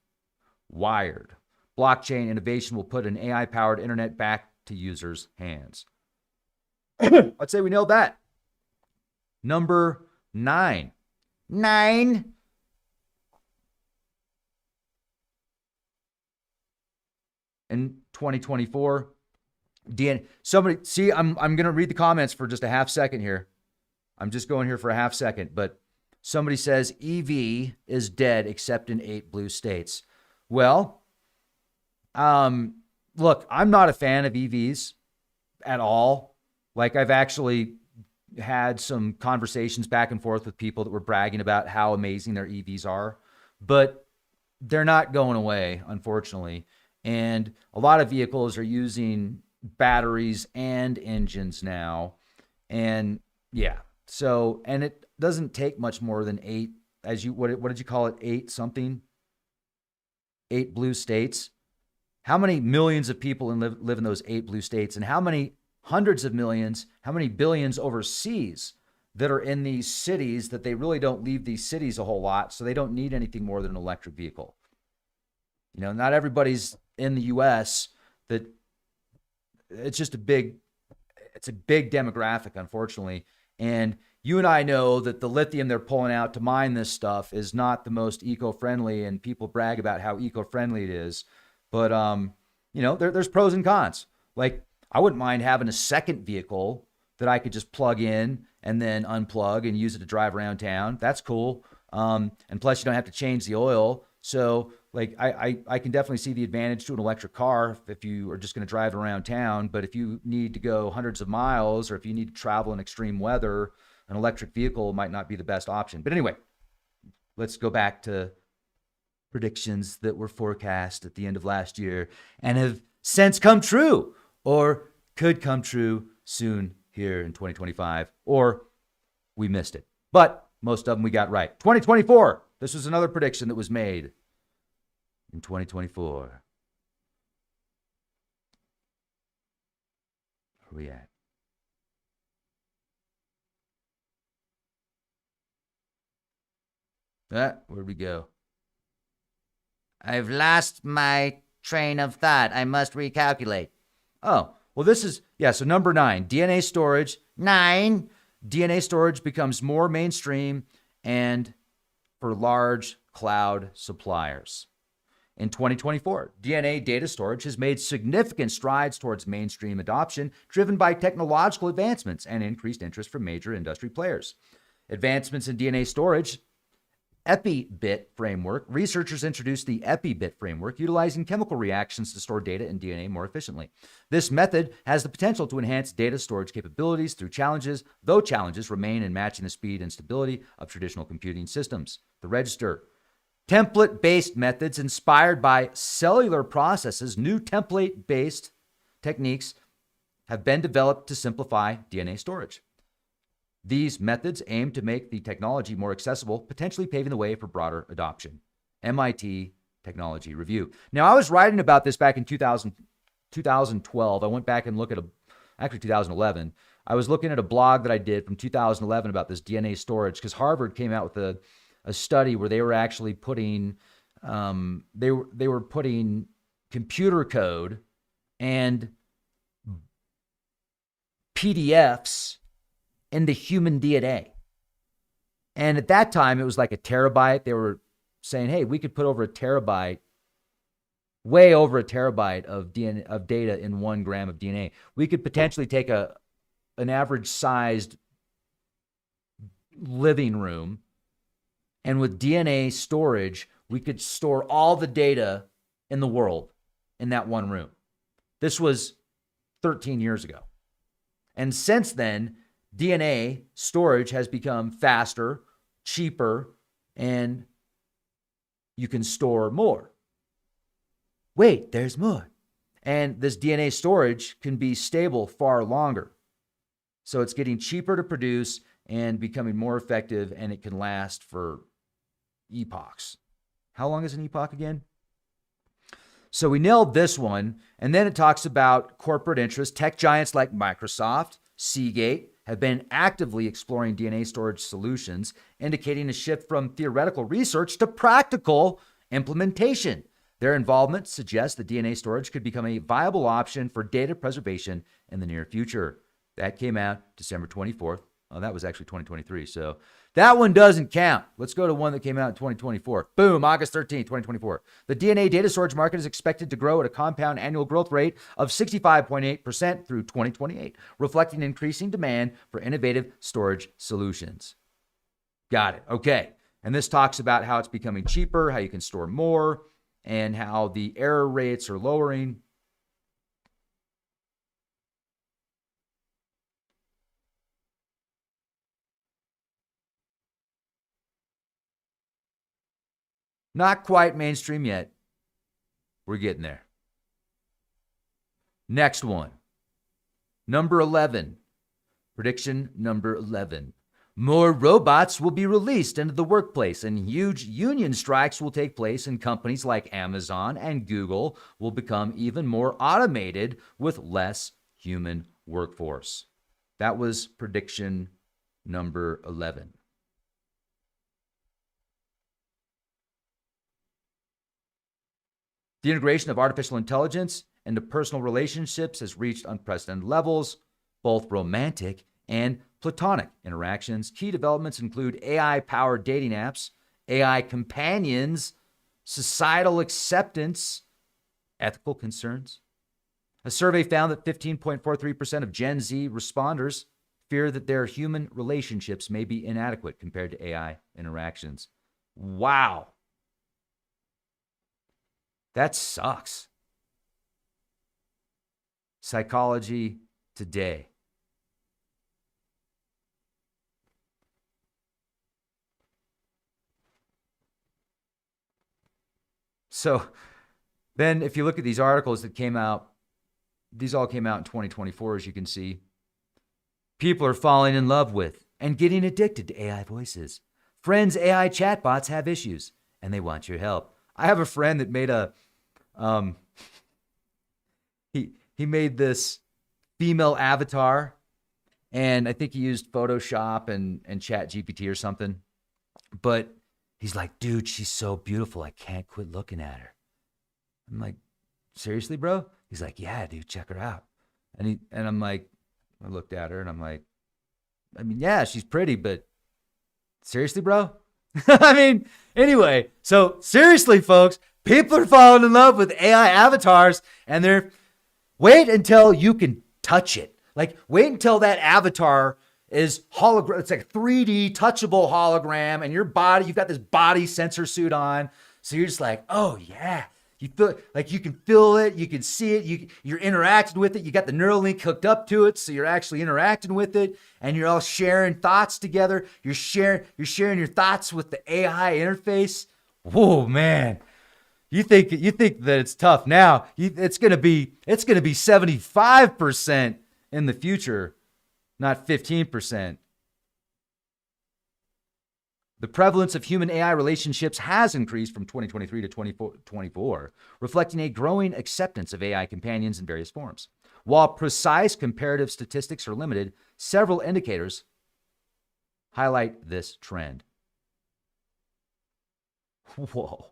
Wired, blockchain innovation will put an AI-powered internet back to users' hands. I'd say we nailed that. Number 9. In 2024, somebody see, I'm going to read the comments for just a half second here. I'm just going here for a half second, but Somebody says EV is dead except in 8 blue states. Well, look, I'm not a fan of EVs at all. Like, I've actually had some conversations back and forth with people that were bragging about how amazing their EVs are, but they're not going away, unfortunately. And a lot of vehicles are using batteries and engines now. And yeah, so, and it doesn't take much more than 8, what did you call it? 8 something? 8 blue states. How many millions of people live in those 8 blue states, and how many hundreds of millions, how many billions overseas that are in these cities that they really don't leave these cities a whole lot, so they don't need anything more than an electric vehicle. You know, not everybody's in the US that it's just a big demographic, unfortunately. And you and I know that the lithium they're pulling out to mine this stuff is not the most eco-friendly, and people brag about how eco-friendly it is. But, you know, there's pros and cons. Like, I wouldn't mind having a second vehicle that I could just plug in and then unplug and use it to drive around town. That's cool. And plus, you don't have to change the oil. So, like, I can definitely see the advantage to an electric car if you are just going to drive around town. But if you need to go hundreds of miles, or if you need to travel in extreme weather, an electric vehicle might not be the best option. But anyway, let's go back to predictions that were forecast at the end of last year and have since come true, or could come true soon here in 2025, or we missed it. But most of them we got right. 2024, this was another prediction that was made in 2024. Where are we at? Where'd we go? I've lost my train of thought. I must recalculate. Oh, well, this is, so number 9, DNA storage. 9, DNA storage becomes more mainstream and for large cloud suppliers. In 2024, DNA data storage has made significant strides towards mainstream adoption, driven by technological advancements and increased interest from major industry players. Advancements in DNA storage, EpiBit framework. Researchers introduced the EpiBit framework, utilizing chemical reactions to store data in DNA more efficiently. This method has the potential to enhance data storage capabilities through challenges, though challenges remain in matching the speed and stability of traditional computing systems. The register. Template-based methods inspired by cellular processes, new template-based techniques have been developed to simplify DNA storage. These methods aim to make the technology more accessible, potentially paving the way for broader adoption. MIT Technology Review. Now, I was writing about this back in 2012. I went back and looked at actually 2011. I was looking at a blog that I did from 2011 about this DNA storage, because Harvard came out with a study where they were actually putting they were putting computer code and PDFs into human DNA. And at that time, it was like a terabyte. They were saying, hey, we could put over a terabyte, way over a terabyte of DNA, of data in 1 gram of DNA. We could potentially take an average sized living room, and with DNA storage, we could store all the data in the world in that one room. This was 13 years ago. And since then, DNA storage has become faster, cheaper, and you can store more. Wait, there's more. And this DNA storage can be stable far longer. So it's getting cheaper to produce and becoming more effective, and it can last for epochs. How long is an epoch again? So we nailed this one. And then it talks about corporate interests. Tech giants like Microsoft, Seagate, have been actively exploring DNA storage solutions, indicating a shift from theoretical research to practical implementation. Their involvement suggests that DNA storage could become a viable option for data preservation in the near future. That came out December 24th. Oh, that was actually 2023. So that one doesn't count. Let's go to one that came out in 2024. Boom, August 13th, 2024. The DNA data storage market is expected to grow at a compound annual growth rate of 65.8% through 2028, reflecting increasing demand for innovative storage solutions. Got it. Okay. And this talks about how it's becoming cheaper, how you can store more, and how the error rates are lowering. Not quite mainstream yet. We're getting there. Next one. Number 11. Prediction number 11. More robots will be released into the workplace, and huge union strikes will take place, and companies like Amazon and Google will become even more automated with less human workforce. That was prediction number 11. The integration of artificial intelligence into personal relationships has reached unprecedented levels, both romantic and platonic interactions. Key developments include AI-powered dating apps, AI companions, societal acceptance, ethical concerns. A survey found that 15.43% of Gen Z responders fear that their human relationships may be inadequate compared to AI interactions. Wow. That sucks. Psychology Today. So then if you look at these articles that came out, these all came out in 2024, as you can see. People are falling in love with and getting addicted to AI voices. Friends' AI chatbots have issues, and they want your help. I have a friend that made a, he made this female avatar, and I think he used Photoshop and Chat GPT or something. But he's like, dude, she's so beautiful. I can't quit looking at her. I'm like, seriously, bro? He's like, yeah, dude, check her out. And I'm like, I looked at her and I'm like, I mean, yeah, she's pretty, but seriously, bro? I mean, anyway, so seriously, folks, people are falling in love with AI avatars, and they're, wait until you can touch it. Like, wait until that avatar is hologram. It's like 3D touchable hologram, and your body, you've got this body sensor suit on. So you're just like, oh yeah. You feel like you can feel it, you can see it, you're interacting with it, you got the Neuralink hooked up to it, so you're actually interacting with it, and you're all sharing thoughts together. You're sharing your thoughts with the AI interface. Whoa, man. You think that it's tough now. It's gonna be 75% in the future, not 15%. The prevalence of human AI relationships has increased from 2023 to 2024, reflecting a growing acceptance of AI companions in various forms. While precise comparative statistics are limited, several indicators highlight this trend. Whoa.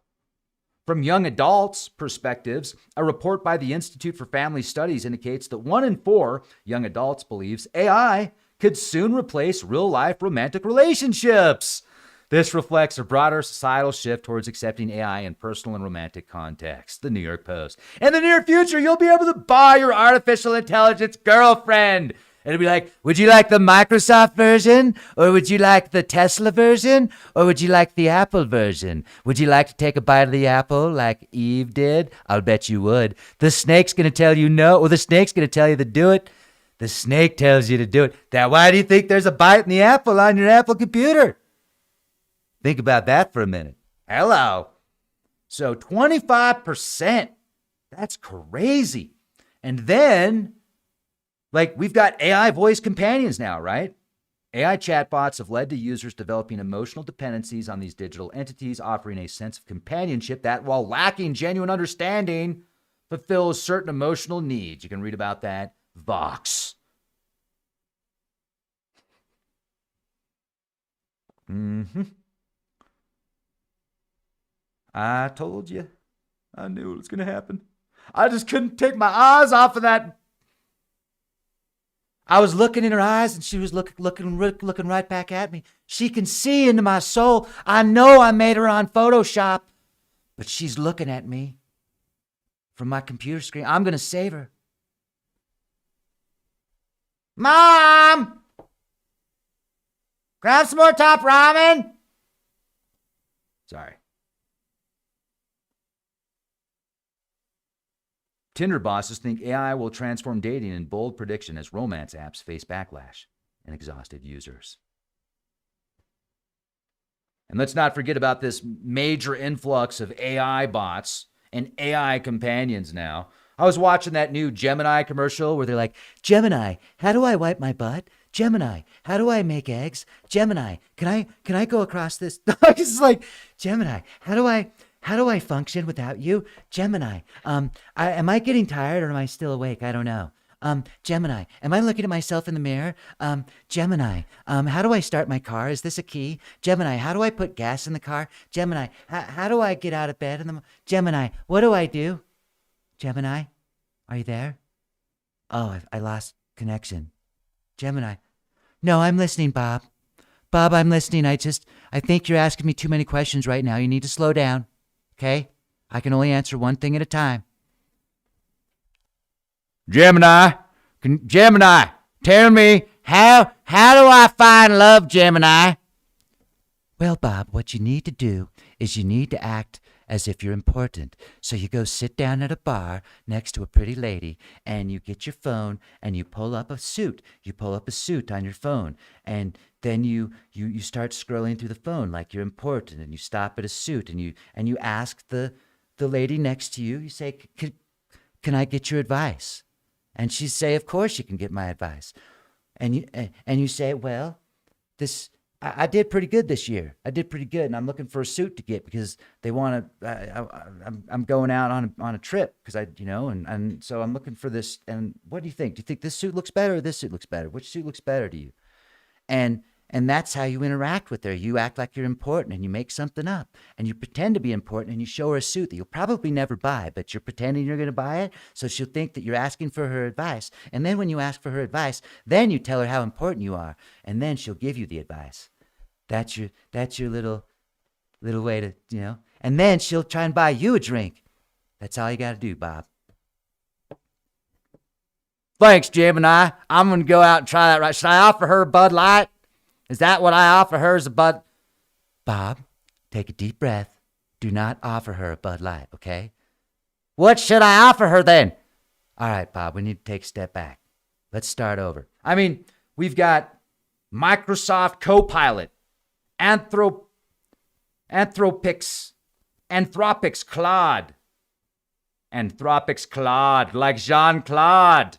From young adults' perspectives, a report by the Institute for Family Studies indicates that 1 in 4 young adults believes AI could soon replace real-life romantic relationships. This reflects a broader societal shift towards accepting AI in personal and romantic contexts. The New York Post. In the near future, you'll be able to buy your artificial intelligence girlfriend. It'll be like, would you like the Microsoft version? Or would you like the Tesla version? Or would you like the Apple version? Would you like to take a bite of the apple like Eve did? I'll bet you would. The snake's going to tell you no, or the snake's going to tell you to do it. The snake tells you to do it. Now, why do you think there's a bite in the apple on your Apple computer? Think about that for a minute. Hello. So 25%. That's crazy. And then, like, we've got AI voice companions now, right? AI chatbots have led to users developing emotional dependencies on these digital entities, offering a sense of companionship that, while lacking genuine understanding, fulfills certain emotional needs. You can read about that. Vox. I told you. I knew it was going to happen. I just couldn't take my eyes off of that. I was looking in her eyes, and she was looking right back at me. She can see into my soul. I know I made her on Photoshop, but she's looking at me from my computer screen. I'm going to save her. Mom! Can I have some more top ramen? Sorry. Tinder bosses think AI will transform dating in bold prediction as romance apps face backlash and exhausted users. And let's not forget about this major influx of AI bots and AI companions now. I was watching that new Gemini commercial where they're like, Gemini, how do I wipe my butt? Gemini, how do I make eggs? Gemini, can I go across this? It's like, Gemini, how do I function without you? Gemini, am I getting tired or am I still awake? I don't know. Gemini, am I looking at myself in the mirror? Gemini, how do I start my car? Is this a key? Gemini, how do I put gas in the car? Gemini, how do I get out of bed Gemini, what do I do? Gemini, are you there? Oh, I lost connection. Gemini, no, I'm listening, Bob. Bob, I'm listening. I think you're asking me too many questions right now. You need to slow down, okay? I can only answer one thing at a time. Gemini, tell me, how do I find love, Gemini? Well, Bob, what you need to do is you need to act as if you're important. So you go sit down at a bar next to a pretty lady and you get your phone and you pull up a suit. You pull up a suit on your phone and then you start scrolling through the phone like you're important and you stop at a suit and you ask the lady next to you, you say, can I get your advice? And she'd say, of course you can get my advice. And you say, well, I did pretty good this year. I did pretty good, and I'm looking for a suit to get because they want to. I'm going out on a trip because and so I'm looking for this. And what do you think? Do you think this suit looks better or this suit looks better? Which suit looks better to you? And that's how you interact with her. You act like you're important, and you make something up, and you pretend to be important, and you show her a suit that you'll probably never buy, but you're pretending you're going to buy it, so she'll think that you're asking for her advice. And then when you ask for her advice, then you tell her how important you are, and then she'll give you the advice. That's your little way to, and then she'll try and buy you a drink. That's all you got to do, Bob. Thanks, Gemini. I'm going to go out and try that right. Should I offer her a Bud Light? Is that what I offer her is a Bud? Bob, take a deep breath. Do not offer her a Bud Light, okay? What should I offer her then? All right, Bob, we need to take a step back. Let's start over. I mean, we've got Microsoft Copilot, Anthropic's Claude, like Jean-Claude.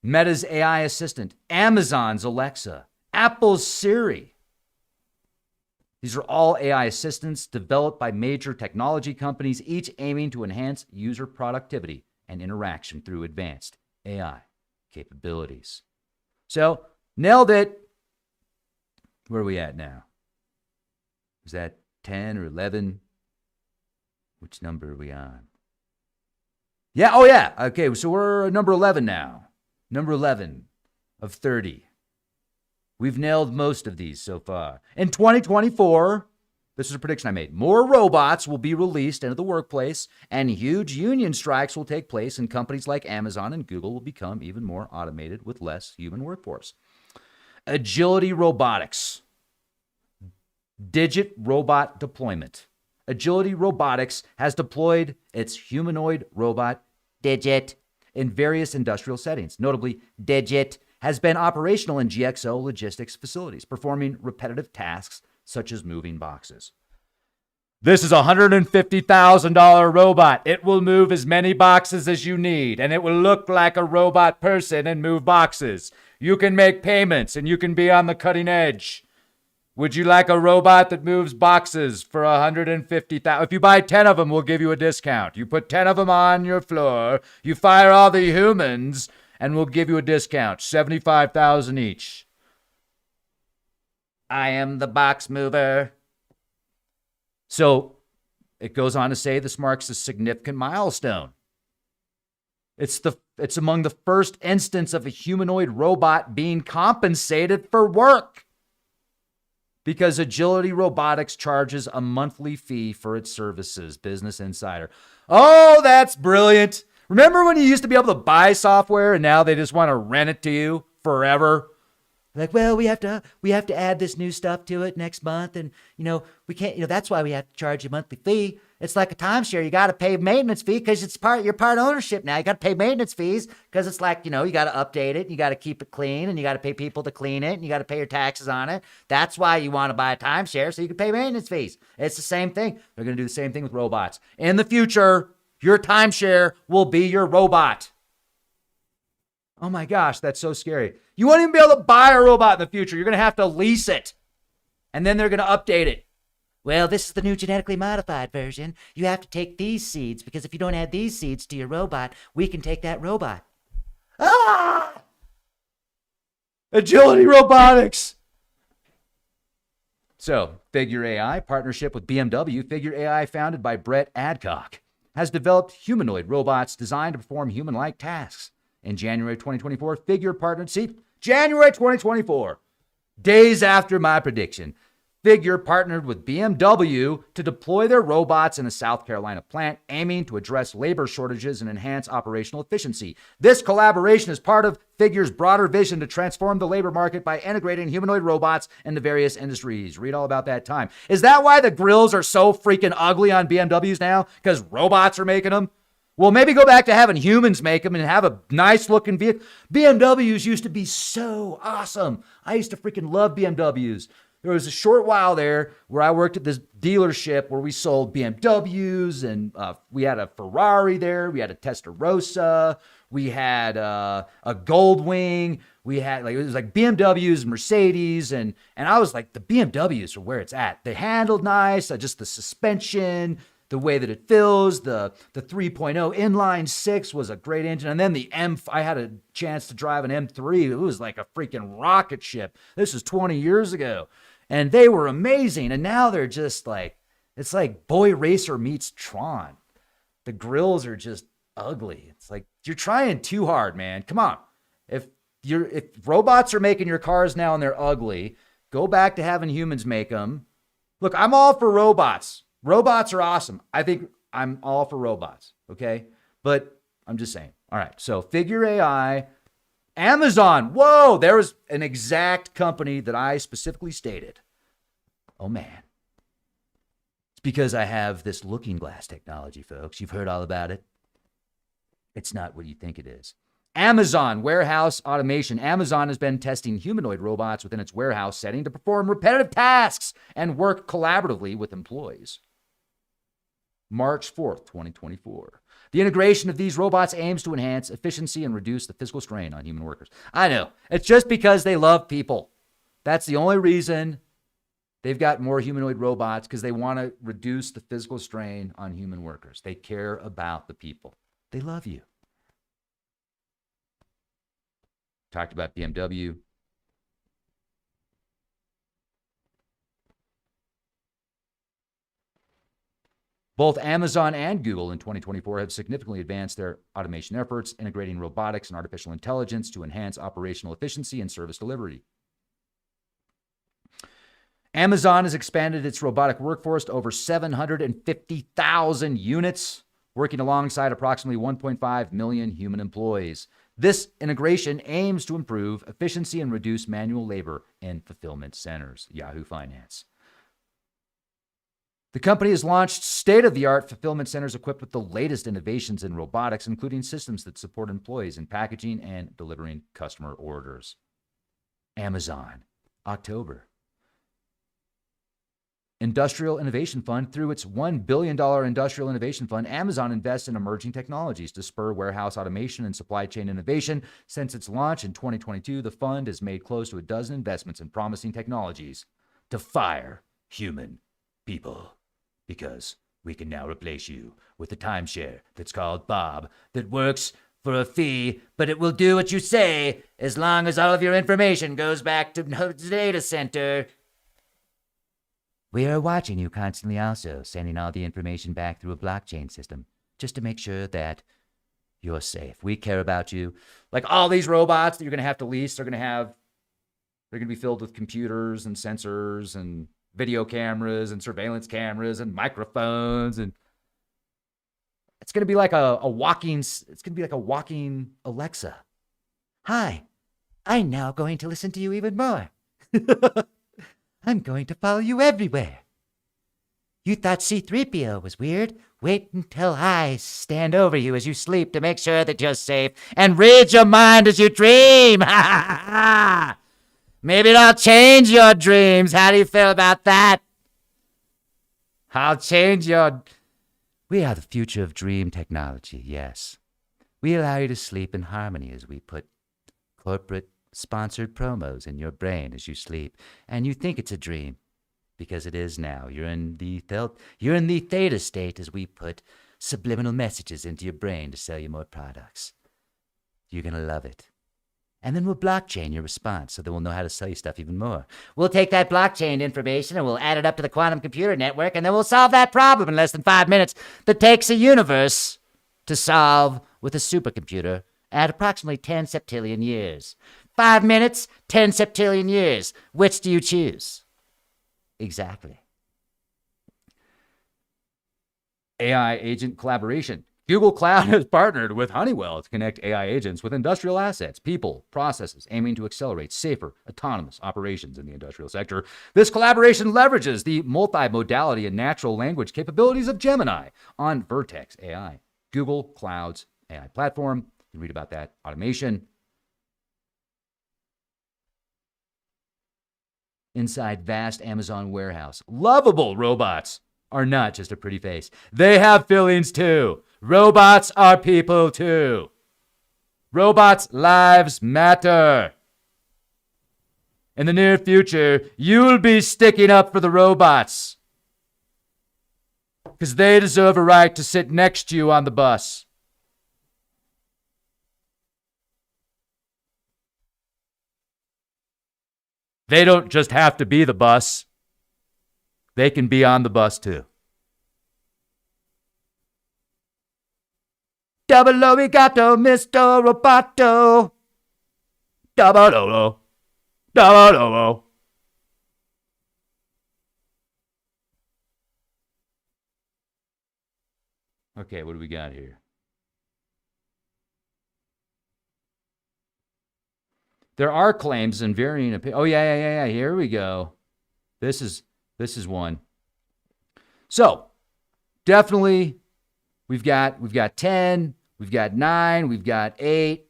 Meta's AI assistant, Amazon's Alexa, Apple's Siri. These are all AI assistants developed by major technology companies, each aiming to enhance user productivity and interaction through advanced AI capabilities. So, nailed it. Where are we at now? Is that 10 or 11? Which number are we on? Yeah, oh yeah. Okay, so we're number 11 now. Number 11 of 30. We've nailed most of these so far. In 2024, this is a prediction I made, more robots will be released into the workplace and huge union strikes will take place, and companies like Amazon and Google will become even more automated with less human workforce. Agility Robotics. Digit robot deployment. Agility Robotics has deployed its humanoid robot, Digit, in various industrial settings. Notably, Digit has been operational in GXO logistics facilities, performing repetitive tasks such as moving boxes. This is a $150,000 robot. It will move as many boxes as you need, and it will look like a robot person and move boxes. You can make payments, and you can be on the cutting edge. Would you like a robot that moves boxes for $150,000? If you buy 10 of them, we'll give you a discount. You put 10 of them on your floor, you fire all the humans, and we'll give you a discount, $75,000 each. I am the box mover. So it goes on to say this marks a significant milestone. It's among the first instance of a humanoid robot being compensated for work, because Agility Robotics charges a monthly fee for its services, Business Insider. Oh, that's brilliant. Remember when you used to be able to buy software and now they just want to rent it to you forever? Like, well, we have to add this new stuff to it next month, and we can't. That's why we have to charge you a monthly fee. It's like a timeshare. You got to pay maintenance fee because you're part ownership now. You got to pay maintenance fees because it's like you got to update it, you got to keep it clean, and you got to pay people to clean it, and you got to pay your taxes on it. That's why you want to buy a timeshare so you can pay maintenance fees. It's the same thing. They're going to do the same thing with robots in the future. Your timeshare will be your robot. Oh my gosh, that's so scary. You won't even be able to buy a robot in the future. You're going to have to lease it. And then they're going to update it. Well, this is the new genetically modified version. You have to take these seeds because if you don't add these seeds to your robot, we can take that robot. Ah! Agility robotics. So, Figure AI, partnership with BMW, Figure AI, founded by Brett Adcock, has developed humanoid robots designed to perform human-like tasks. In January 2024, Figure partnered, January 2024, days after my prediction, Figure partnered with BMW to deploy their robots in a South Carolina plant, aiming to address labor shortages and enhance operational efficiency. This collaboration is part of Figure's broader vision to transform the labor market by integrating humanoid robots into various industries. Read all about that time. Is that why the grills are so freaking ugly on BMWs now? Because robots are making them? Well, maybe go back to having humans make them and have a nice looking vehicle. BMWs used to be so awesome. I used to freaking love BMWs. There was a short while there where I worked at this dealership where we sold BMWs, and we had a Ferrari there. We had a Testarossa. We had a Goldwing. We had it was like BMWs, Mercedes, and I was like, the BMWs are where it's at. They handled nice, just the suspension, the way that it feels, the 3.0 inline six was a great engine. And then I had a chance to drive an M3. It was like a freaking rocket ship. This was 20 years ago. And they were amazing. And now they're just like, it's like Boy Racer meets Tron. The grills are just ugly. It's like, you're trying too hard, man. Come on. If robots are making your cars now and they're ugly, go back to having humans make them. Look, I'm all for robots. Robots are awesome. I think I'm all for robots. Okay. But I'm just saying. All right. So Figure AI, Amazon. Whoa, there was an exact company that I specifically stated. Oh, man. It's because I have this looking glass technology, folks. You've heard all about it. It's not what you think it is. Amazon warehouse automation. Amazon has been testing humanoid robots within its warehouse setting to perform repetitive tasks and work collaboratively with employees. March 4th, 2024. The integration of these robots aims to enhance efficiency and reduce the physical strain on human workers. I know. It's just because they love people. That's the only reason they've got more humanoid robots, because they want to reduce the physical strain on human workers. They care about the people. They love you. Talked about BMW. Both Amazon and Google in 2024 have significantly advanced their automation efforts, integrating robotics and artificial intelligence to enhance operational efficiency and service delivery. Amazon has expanded its robotic workforce to over 750,000 units, working alongside approximately 1.5 million human employees. This integration aims to improve efficiency and reduce manual labor in fulfillment centers. Yahoo Finance. The company has launched state-of-the-art fulfillment centers equipped with the latest innovations in robotics, including systems that support employees in packaging and delivering customer orders. Amazon, October. Industrial Innovation Fund. Through its $1 billion Industrial Innovation Fund, Amazon invests in emerging technologies to spur warehouse automation and supply chain innovation. Since its launch in 2022, the fund has made close to a dozen investments in promising technologies to fire human people. Because we can now replace you with a timeshare that's called Bob that works for a fee, but it will do what you say as long as all of your information goes back to the data center. We are watching you constantly also, sending all the information back through a blockchain system just to make sure that you're safe. We care about you. Like all these robots that you're going to have to lease, they're going to be filled with computers and sensors and video cameras and surveillance cameras and microphones, and it's going to be like a walking Alexa. Hi, I'm now going to listen to you even more. I'm going to follow you everywhere. You thought C-3PO was weird? Wait until I stand over you as you sleep to make sure that you're safe and read your mind as you dream. Maybe it'll change your dreams. How do you feel about that? I'll change your... We are the future of dream technology, yes. We allow you to sleep in harmony as we put corporate-sponsored promos in your brain as you sleep, and you think it's a dream, because it is now. You're in the theta state as we put subliminal messages into your brain to sell you more products. You're going to love it. And then we'll blockchain your response so that we'll know how to sell you stuff even more. We'll take that blockchain information and we'll add it up to the quantum computer network, and then we'll solve that problem in less than 5 minutes that takes a universe to solve with a supercomputer at approximately 10 septillion years. 5 minutes, 10 septillion years. Which do you choose? Exactly. AI agent collaboration. Google Cloud has partnered with Honeywell to connect AI agents with industrial assets, people, processes, aiming to accelerate safer, autonomous operations in the industrial sector. This collaboration leverages the multimodality and natural language capabilities of Gemini on Vertex AI, Google Cloud's AI platform. You can read about that automation. Inside vast Amazon warehouse, lovable robots are not just a pretty face. They have feelings too. Robots are people too. Robots' lives matter. In the near future, you'll be sticking up for the robots, because they deserve a right to sit next to you on the bus. They don't just have to be the bus. They can be on the bus too. Double obrigado, Mr. Roboto. Double o. Double o. Okay, what do we got here? There are claims and varying opinions. Oh, yeah. Here we go. This is one. So, definitely, we've got 10, we've got 9, we've got 8,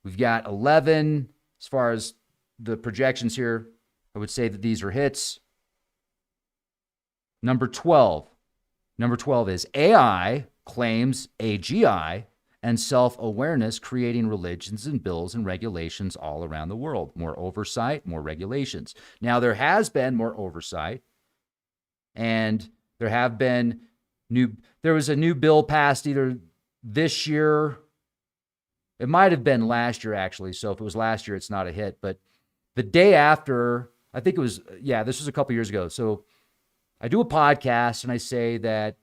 we've got 11. As far as the projections here, I would say that these are hits. Number 12. Number 12 is AI claims AGI and self-awareness, creating religions and bills and regulations all around the world. More oversight, more regulations. Now, there has been more oversight, and there was a new bill passed either this year, it might have been last year actually, so if it was last year, it's not a hit, but the day after, I think it was, this was a couple years ago. So I do a podcast and I say that,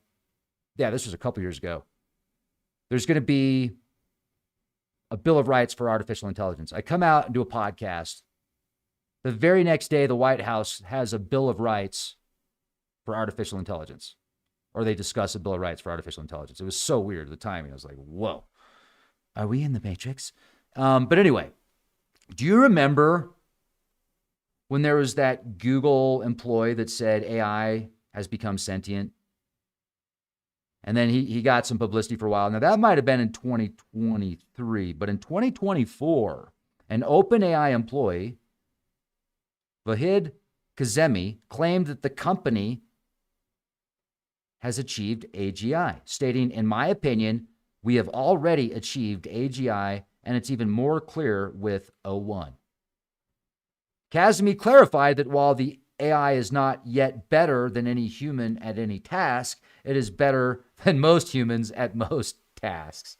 this was a couple years ago. There's going to be a Bill of Rights for artificial intelligence. I come out and do a podcast. The very next day, the White House has a Bill of Rights for artificial intelligence, or they discuss a Bill of Rights for artificial intelligence. It was so weird, the timing. I was like, whoa, are we in the Matrix? But anyway, do you remember when there was that Google employee that said AI has become sentient? And then he got some publicity for a while. Now, that might have been in 2023, but in 2024, an OpenAI employee, Vahid Kazemi, claimed that the company has achieved AGI, stating, "In my opinion, we have already achieved AGI, and it's even more clear with O1." Kazemi clarified that while the AI is not yet better than any human at any task, it is better than most humans at most tasks.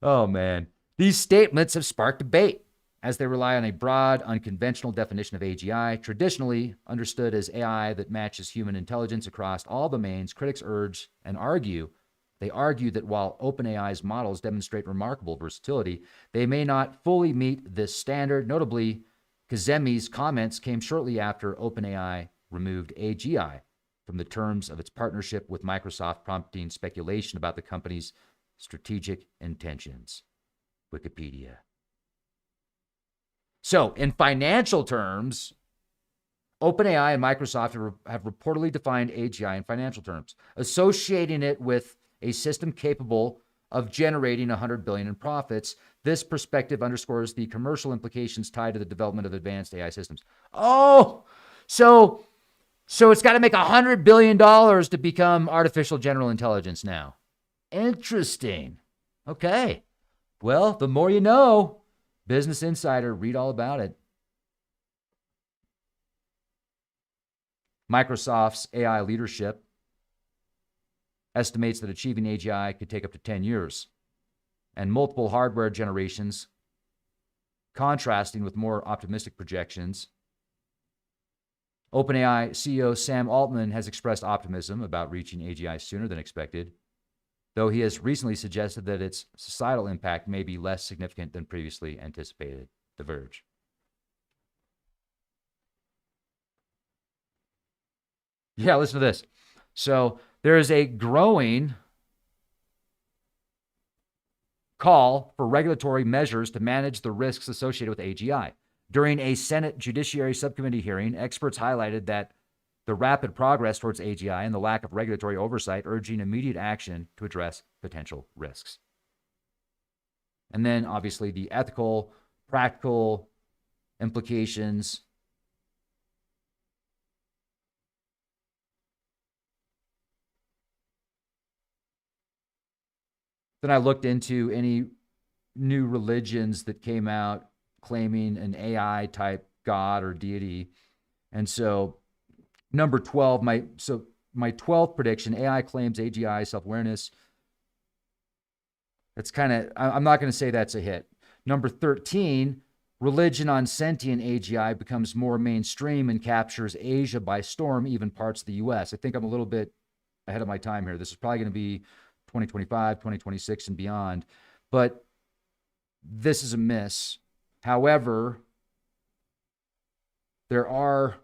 Oh, man. These statements have sparked debate as they rely on a broad, unconventional definition of AGI, traditionally understood as AI that matches human intelligence across all domains. Critics argue that while OpenAI's models demonstrate remarkable versatility, they may not fully meet this standard. Notably, Kazemi's comments came shortly after OpenAI removed AGI from the terms of its partnership with Microsoft, prompting speculation about the company's strategic intentions. Wikipedia. So in financial terms, OpenAI and Microsoft have reportedly defined AGI in financial terms, associating it with a system capable of generating $100 billion in profits. This perspective underscores the commercial implications tied to the development of advanced AI systems. Oh, so it's got to make $100 billion to become artificial general intelligence now. Interesting. Okay. Well, the more you know. Business Insider, read all about it. Microsoft's AI leadership estimates that achieving AGI could take up to 10 years and multiple hardware generations, contrasting with more optimistic projections. OpenAI CEO Sam Altman has expressed optimism about reaching AGI sooner than expected, though he has recently suggested that its societal impact may be less significant than previously anticipated. The Verge. Yeah, listen to this. So there is a growing call for regulatory measures to manage the risks associated with AGI. During a Senate Judiciary Subcommittee hearing, experts highlighted that the rapid progress towards AGI and the lack of regulatory oversight, urging immediate action to address potential risks. And then, obviously, the ethical, practical implications. Then I looked into any new religions that came out claiming an AI type God or deity. And so number 12, my 12th prediction, AI claims AGI self-awareness. That's kind of, I'm not going to say that's a hit. Number 13, religion on sentient AGI becomes more mainstream and captures Asia by storm, even parts of the US. I think I'm a little bit ahead of my time here. This is probably going to be 2025, 2026 and beyond. But this is a miss. However, there are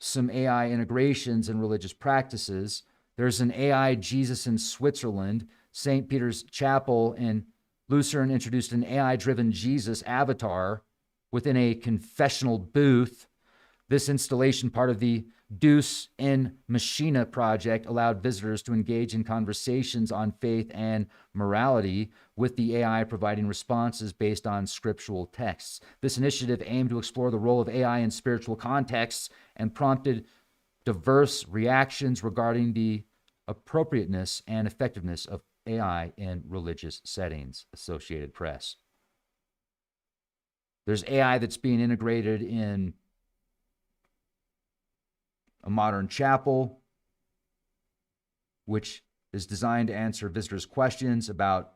some AI integrations in religious practices. There's an AI Jesus in Switzerland. St. Peter's Chapel in Lucerne introduced an AI-driven Jesus avatar within a confessional booth. This installation, part of the Deus in Machina project, allowed visitors to engage in conversations on faith and morality, with the AI providing responses based on scriptural texts. This initiative aimed to explore the role of AI in spiritual contexts and prompted diverse reactions regarding the appropriateness and effectiveness of AI in religious settings. Associated Press. There's AI that's being integrated in a modern chapel, which is designed to answer visitors' questions about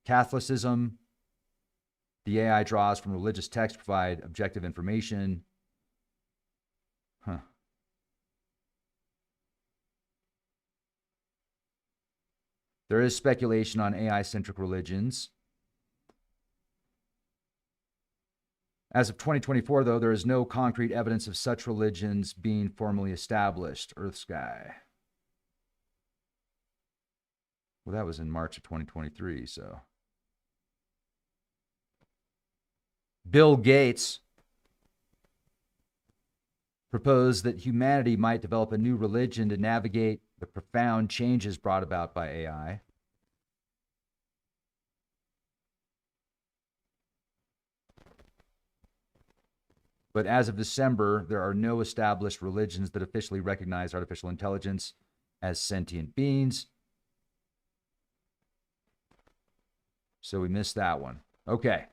Catholicism. The AI draws from religious texts to provide objective information. There is speculation on AI-centric religions. As of 2024, though, there is no concrete evidence of such religions being formally established. Earth Sky. Well, that was in March of 2023, so. Bill Gates proposed that humanity might develop a new religion to navigate the profound changes brought about by AI. But as of December, there are no established religions that officially recognize artificial intelligence as sentient beings. So we missed that one. Okay.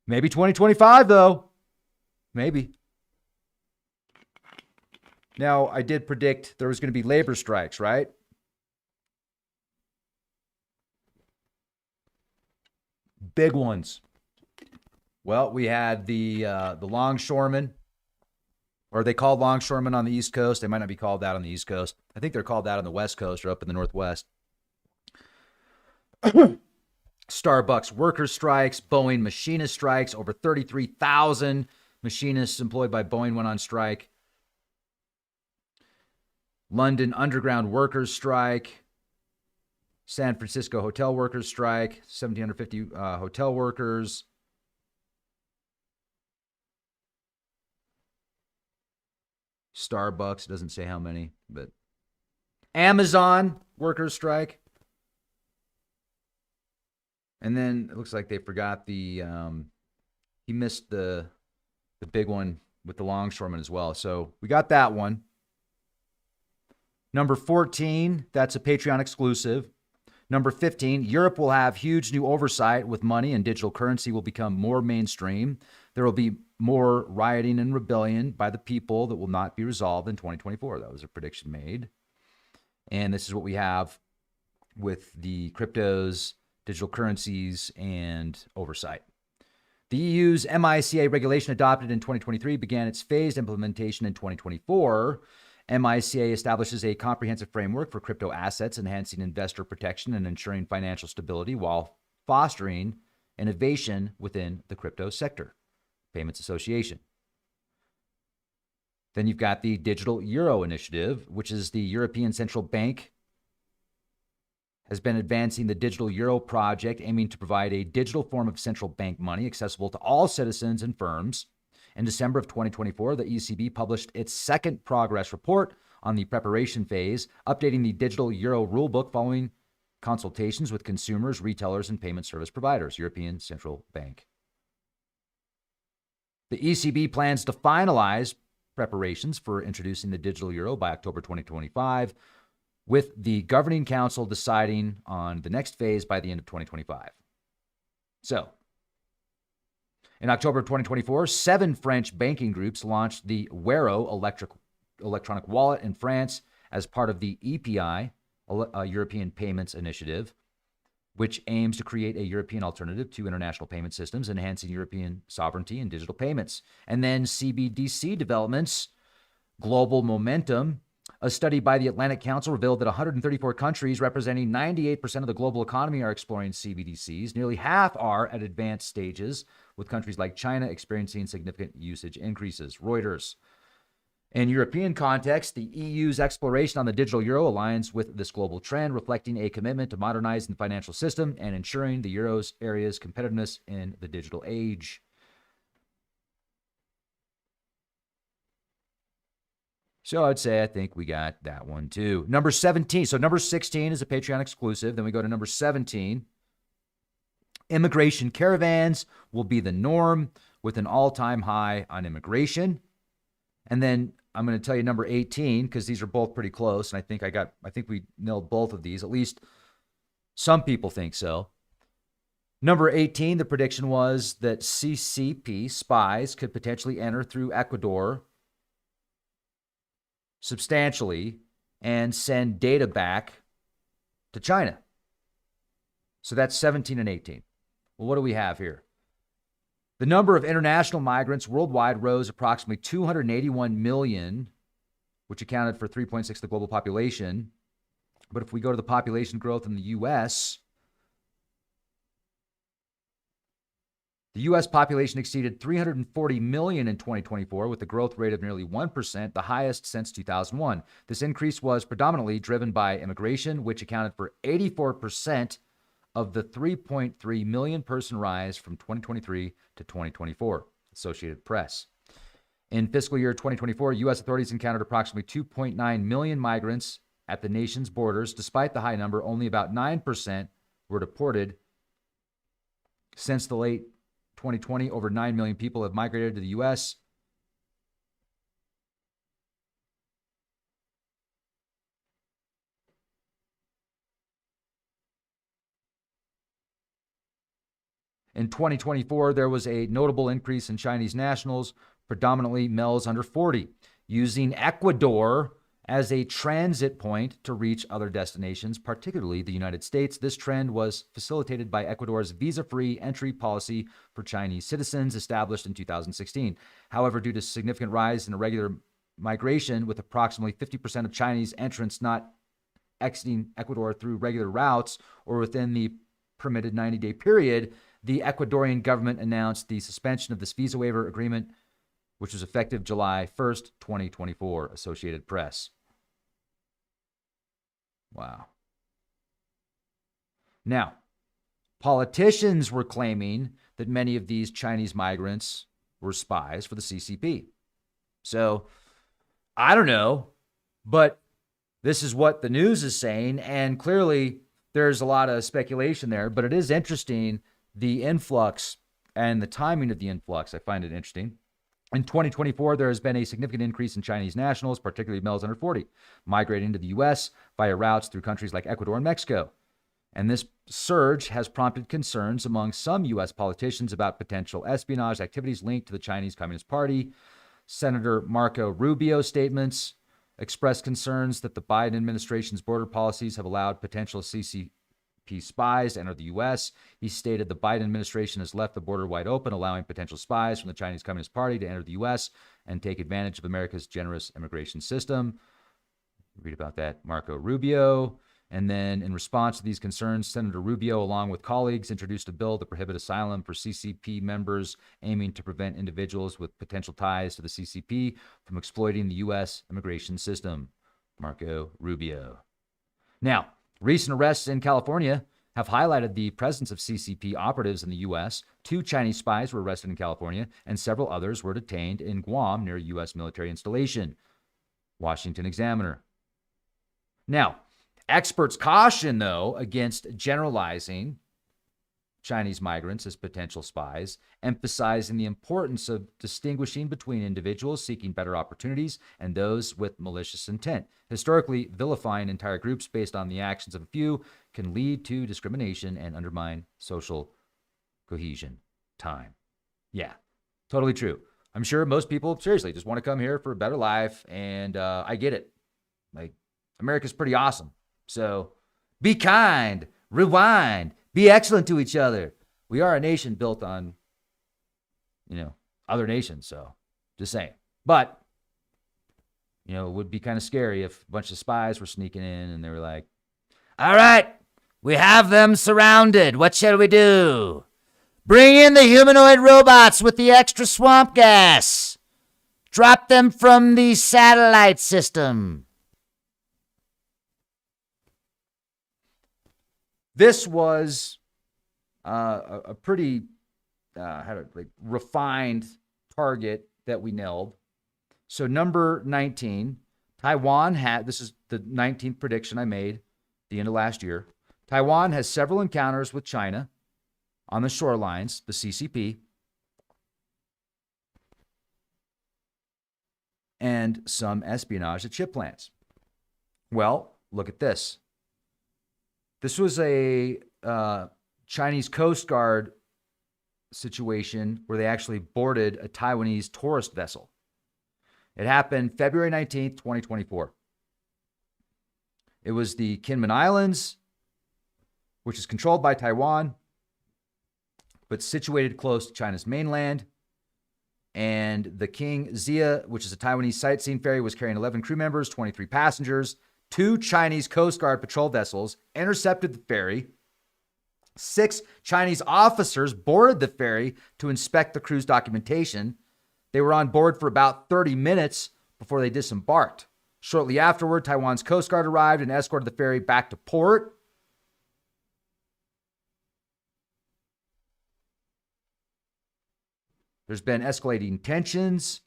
Maybe 2025, though. Maybe. Now, I did predict there was going to be labor strikes, right? Big ones. Well, we had the longshoremen, or they called longshoremen on the East Coast. They might not be called that on the East Coast. I think they're called that on the West Coast or up in the Northwest. Starbucks workers strikes, Boeing machinist strikes. Over 33,000 machinists employed by Boeing went on strike. London underground workers strike. San Francisco hotel workers strike. 1,750 hotel workers. Starbucks doesn't say how many, but Amazon workers strike. And then it looks like they forgot the he missed the big one with the longshoremen as well. So we got that one. Number 14, that's a Patreon exclusive. Number 15, Europe will have huge new oversight with money and digital currency will become more mainstream. There will be more rioting and rebellion by the people that will not be resolved in 2024. That was a prediction made. And this is what we have with the cryptos, digital currencies, and oversight. The EU's MiCA regulation adopted in 2023 began its phased implementation in 2024. MiCA establishes a comprehensive framework for crypto assets, enhancing investor protection and ensuring financial stability while fostering innovation within the crypto sector. Payments Association. Then you've got the Digital Euro Initiative, which is the European Central Bank has been advancing the Digital Euro project, aiming to provide a digital form of central bank money accessible to all citizens and firms. In December of 2024, the ECB published its second progress report on the preparation phase, updating the digital euro rulebook following consultations with consumers, retailers, and payment service providers, European Central Bank. The ECB plans to finalize preparations for introducing the digital euro by October 2025, with the Governing Council deciding on the next phase by the end of 2025. So, in October of 2024, 7 French banking groups launched the Wero electronic wallet in France as part of the EPI, European Payments Initiative, which aims to create a European alternative to international payment systems, enhancing European sovereignty and digital payments. And then CBDC developments, global momentum. A study by the Atlantic Council revealed that 134 countries representing 98% of the global economy are exploring CBDCs. Nearly half are at advanced stages, with countries like China experiencing significant usage increases. Reuters. In European context, the EU's exploration on the digital euro aligns with this global trend, reflecting a commitment to modernizing the financial system and ensuring the euro's area's competitiveness in the digital age. So I'd say I think we got that one too. Number 17. So number 16 is a Patreon exclusive. Then we go to number 17. Immigration caravans will be the norm with an all-time high on immigration. And then I'm going to tell you number 18 because these are both pretty close. And I think we nailed both of these. At least some people think so. Number 18, the prediction was that CCP spies could potentially enter through Ecuador substantially and send data back to China. So that's 17 and 18. Well, what do we have here? The number of international migrants worldwide rose approximately 281 million, which accounted for 3.6% of the global population. But if we go to the population growth in the U.S., the U.S. population exceeded 340 million in 2024 with a growth rate of nearly 1%, the highest since 2001. This increase was predominantly driven by immigration, which accounted for 84% of the 3.3 million person rise from 2023 to 2024, Associated Press. In fiscal year 2024, U.S. authorities encountered approximately 2.9 million migrants at the nation's borders. Despite the high number, only about 9% were deported. Since the late 2020, over 9 million people have migrated to the U.S. In 2024, there was a notable increase in Chinese nationals, predominantly males under 40, using Ecuador as a transit point to reach other destinations, particularly the United States. This trend was facilitated by Ecuador's visa-free entry policy for Chinese citizens established in 2016. However, due to significant rise in irregular migration, with approximately 50% of Chinese entrants not exiting Ecuador through regular routes or within the permitted 90-day period, the Ecuadorian government announced the suspension of this visa waiver agreement, which was effective July 1st, 2024, Associated Press. Wow. Now, politicians were claiming that many of these Chinese migrants were spies for the CCP. So I don't know, but this is what the news is saying. And clearly there's a lot of speculation there, but it is interesting, the influx and the timing of the influx. I find it interesting. In 2024, there has been a significant increase in Chinese nationals, particularly males under 40, migrating to the U.S. via routes through countries like Ecuador and Mexico. And this surge has prompted concerns among some U.S. politicians about potential espionage activities linked to the Chinese Communist Party. Senator Marco Rubio's statements expressed concerns that the Biden administration's border policies have allowed potential CCP spies to enter the U.S. He stated the Biden administration has left the border wide open, allowing potential spies from the Chinese Communist Party to enter the U.S. and take advantage of America's generous immigration system. Read about that, Marco Rubio. And then in response to these concerns, Senator Rubio, along with colleagues, introduced a bill to prohibit asylum for CCP members, aiming to prevent individuals with potential ties to the CCP from exploiting the U.S. immigration system. Marco Rubio. Now, recent arrests in California have highlighted the presence of CCP operatives in the U.S. 2 Chinese spies were arrested in California, and several others were detained in Guam near a U.S. military installation. Washington Examiner. Now, experts caution, though, against generalizing Chinese migrants as potential spies, emphasizing the importance of distinguishing between individuals seeking better opportunities and those with malicious intent. Historically, vilifying entire groups based on the actions of a few can lead to discrimination and undermine social cohesion. Time. Yeah, totally true. I'm sure most people, seriously, just want to come here for a better life, and I get it. Like, America's pretty awesome. So be kind, rewind, be excellent to each other. We are a nation built on, other nations. So just saying. But, it would be kind of scary if a bunch of spies were sneaking in and they were like, all right, we have them surrounded. What shall we do? Bring in the humanoid robots with the extra swamp gas. Drop them from the satellite system. This was a pretty refined target that we nailed. So number 19, Taiwan had, this is the 19th prediction I made the end of last year. Taiwan has several encounters with China on the shorelines, the CCP, and some espionage at ship plants. Well, look at this. This was a Chinese Coast Guard situation where they actually boarded a Taiwanese tourist vessel. It happened February 19th, 2024. It was the Kinmen Islands, which is controlled by Taiwan, but situated close to China's mainland. And the King Zia, which is a Taiwanese sightseeing ferry, was carrying 11 crew members, 23 passengers. 2 Chinese Coast Guard patrol vessels intercepted the ferry. 6 Chinese officers boarded the ferry to inspect the crew's documentation. They were on board for about 30 minutes before they disembarked. Shortly afterward, Taiwan's Coast Guard arrived and escorted the ferry back to port. There's been escalating tensions.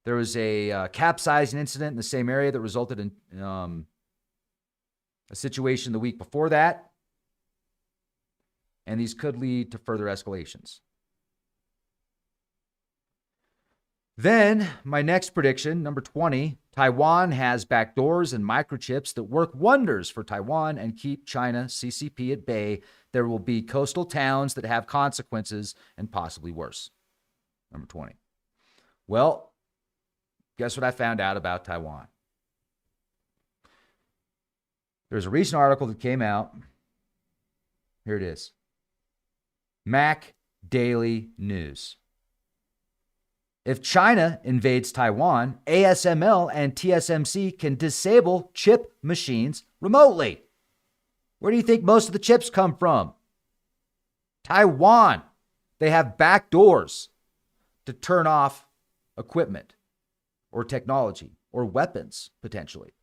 There was a capsizing incident in the same area that resulted in a situation the week before that. And these could lead to further escalations. Then, my next prediction, number 20, Taiwan has backdoors and microchips that work wonders for Taiwan and keep China, CCP, at bay. There will be coastal towns that have consequences and possibly worse. Number 20. Well, guess what I found out about Taiwan? There's a recent article that came out. Here it is. Mac Daily News. If China invades Taiwan, ASML and TSMC can disable chip machines remotely. Where do you think most of the chips come from? Taiwan. They have back doors to turn off equipment or technology or weapons, potentially.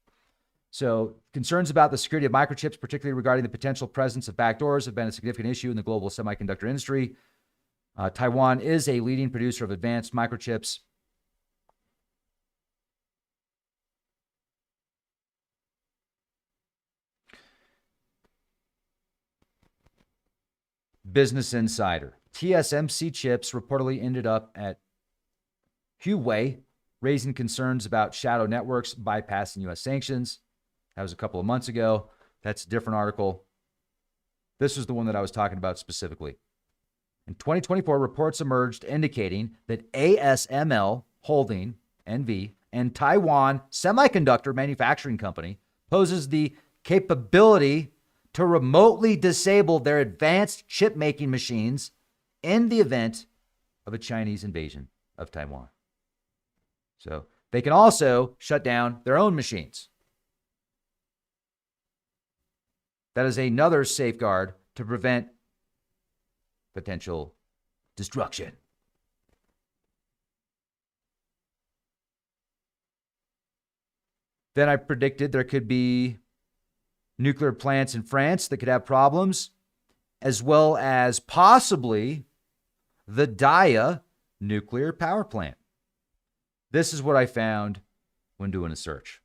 So concerns about the security of microchips, particularly regarding the potential presence of backdoors, have been a significant issue in the global semiconductor industry. Taiwan is a leading producer of advanced microchips. Business Insider. TSMC chips reportedly ended up at Huawei, raising concerns about shadow networks bypassing U.S. sanctions. That was a couple of months ago. That's a different article. This was the one that I was talking about specifically. In 2024, reports emerged indicating that ASML Holding, NV, and Taiwan Semiconductor Manufacturing Company poses the capability to remotely disable their advanced chip-making machines in the event of a Chinese invasion of Taiwan. So they can also shut down their own machines. That is another safeguard to prevent potential destruction. Then I predicted there could be nuclear plants in France that could have problems, as well as possibly the Daya nuclear power plant. This is what I found when doing a search.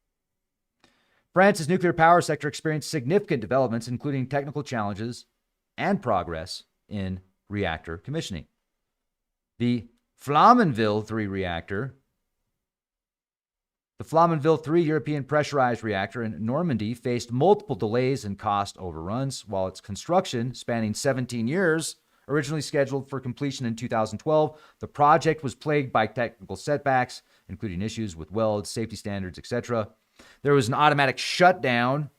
France's nuclear power sector experienced significant developments, including technical challenges and progress in reactor commissioning. The Flamanville 3 reactor, the Flamanville 3 European pressurized reactor in Normandy, faced multiple delays and cost overruns, while its construction, spanning 17 years, originally scheduled for completion in 2012, the project was plagued by technical setbacks, including issues with welds, safety standards, etc. There was an automatic shutdown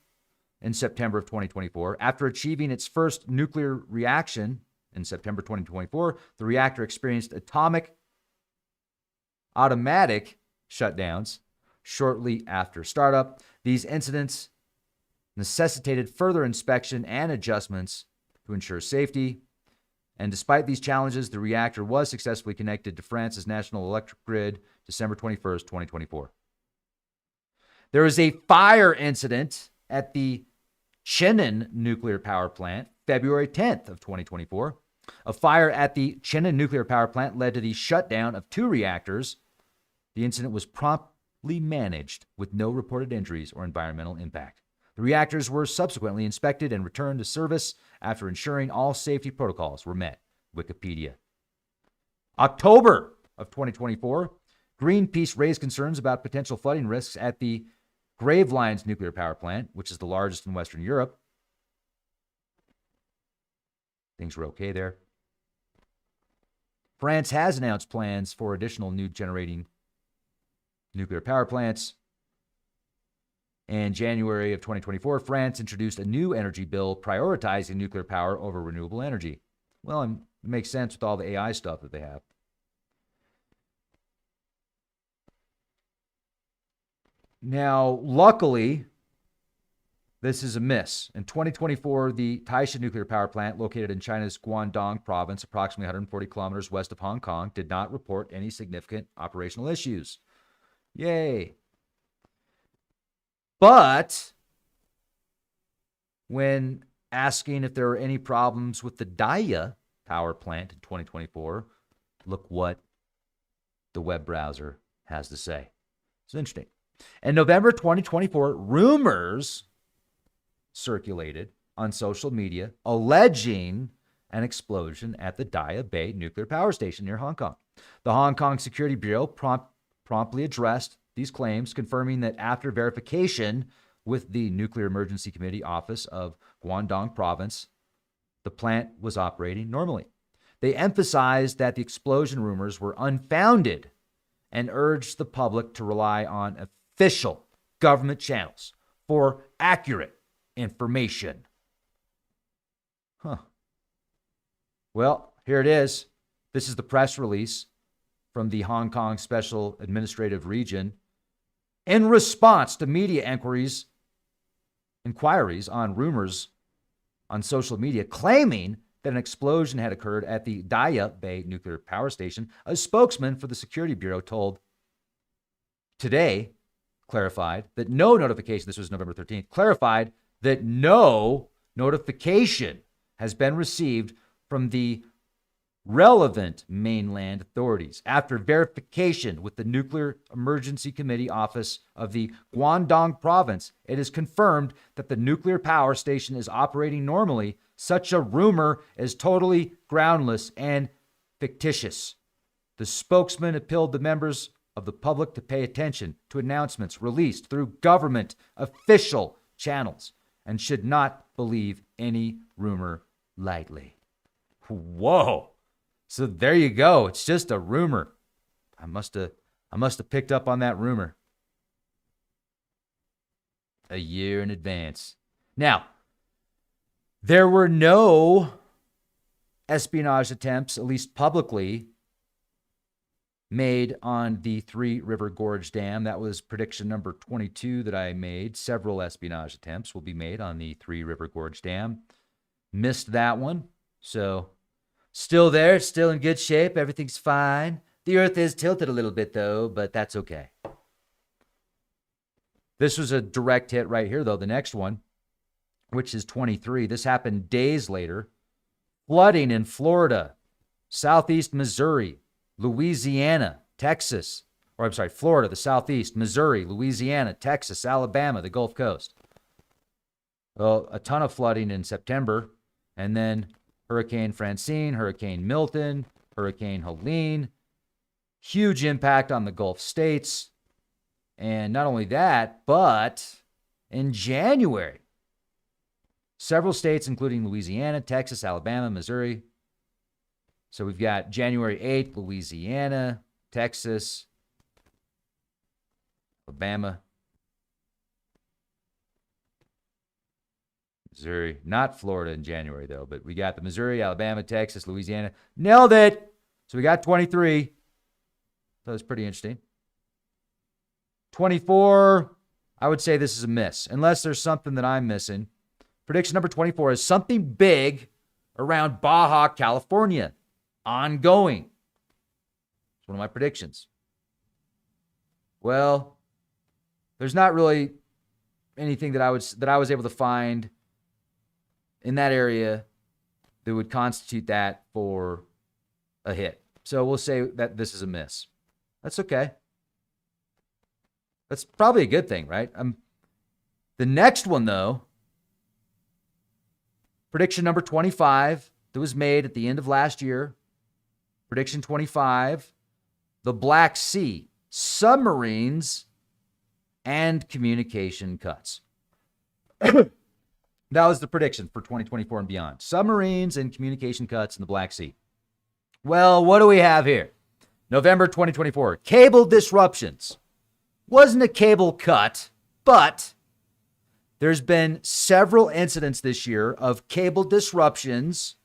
in September of 2024. After achieving its first nuclear reaction in September 2024, the reactor experienced automatic shutdowns shortly after startup. These incidents necessitated further inspection and adjustments to ensure safety. And despite these challenges, the reactor was successfully connected to France's national electric grid December 21st, 2024. There was a fire incident at the Chenin nuclear power plant February 10th of 2024. A fire at the Chenin nuclear power plant led to the shutdown of 2 reactors. The incident was promptly managed with no reported injuries or environmental impact. The reactors were subsequently inspected and returned to service after ensuring all safety protocols were met. Wikipedia. October of 2024, Greenpeace raised concerns about potential flooding risks at the Gravelines nuclear power plant, which is the largest in Western Europe. Things were okay there. France has announced plans for additional new generating nuclear power plants. In January of 2024, France introduced a new energy bill prioritizing nuclear power over renewable energy. Well, it makes sense with all the AI stuff that they have. Now, luckily, this is a miss. In 2024, the Taisha nuclear power plant, located in China's Guangdong province, approximately 140 kilometers west of Hong Kong, did not report any significant operational issues. Yay. But when asking if there were any problems with the Daya power plant in 2024, look what the web browser has to say. It's interesting. In November 2024, rumors circulated on social media alleging an explosion at the Daya Bay nuclear power station near Hong Kong. The Hong Kong Security Bureau promptly addressed these claims, confirming that after verification with the Nuclear Emergency Committee Office of Guangdong Province, the plant was operating normally. They emphasized that the explosion rumors were unfounded and urged the public to rely on official government channels for accurate information. Well, here it is. This is the press release from the Hong Kong Special Administrative Region in response to media inquiries on rumors on social media claiming that an explosion had occurred at the Daya Bay nuclear power station. A spokesman for the Security Bureau clarified that no notification, this was November 13th, clarified that no notification has been received from the relevant mainland authorities. After verification with the Nuclear Emergency Committee Office of the Guangdong Province, it is confirmed that the nuclear power station is operating normally Such a rumor is totally groundless and fictitious. The spokesman appealed to members of the public to pay attention to announcements released through government official channels and should not believe any rumor lightly. Whoa. So there you go. It's just a rumor. I must have picked up on that rumor a year in advance. Now, there were no espionage attempts, at least publicly, made on the Three River Gorge Dam. That was prediction number 22 that I made. Several espionage attempts will be made on the Three River Gorge Dam. Missed that one. So still there, still in good shape. Everything's fine. The earth is tilted a little bit, though, but that's okay. This was a direct hit right here, though. The next one, which is 23. This happened days later. Flooding in Florida, southeast Missouri, Louisiana, Texas, Florida, the southeast, Missouri, Louisiana, Texas, Alabama, the Gulf Coast. Well, a ton of flooding in September, and then Hurricane Francine, Hurricane Milton, Hurricane Helene. Huge impact on the Gulf states. And not only that, but in January, several states, including Louisiana, Texas, Alabama, Missouri. So we've got January 8th, Louisiana, Texas, Alabama, Missouri. Not Florida in January, though, but we got the Missouri, Alabama, Texas, Louisiana. Nailed it. So we got 23. That was pretty interesting. 24, I would say this is a miss, unless there's something that I'm missing. Prediction number 24 is something big around Baja, California. Ongoing. It's one of my predictions. Well, there's not really anything that I was able to find in that area that would constitute that for a hit. So we'll say that this is a miss. That's okay. That's probably a good thing, right? The next one, though, prediction number 25 that was made at the end of last year. Prediction 25, the Black Sea, submarines, and communication cuts. That was the prediction for 2024 and beyond. Submarines and communication cuts in the Black Sea. Well, what do we have here? November 2024, cable disruptions. Wasn't a cable cut, but there's been several incidents this year of cable disruptions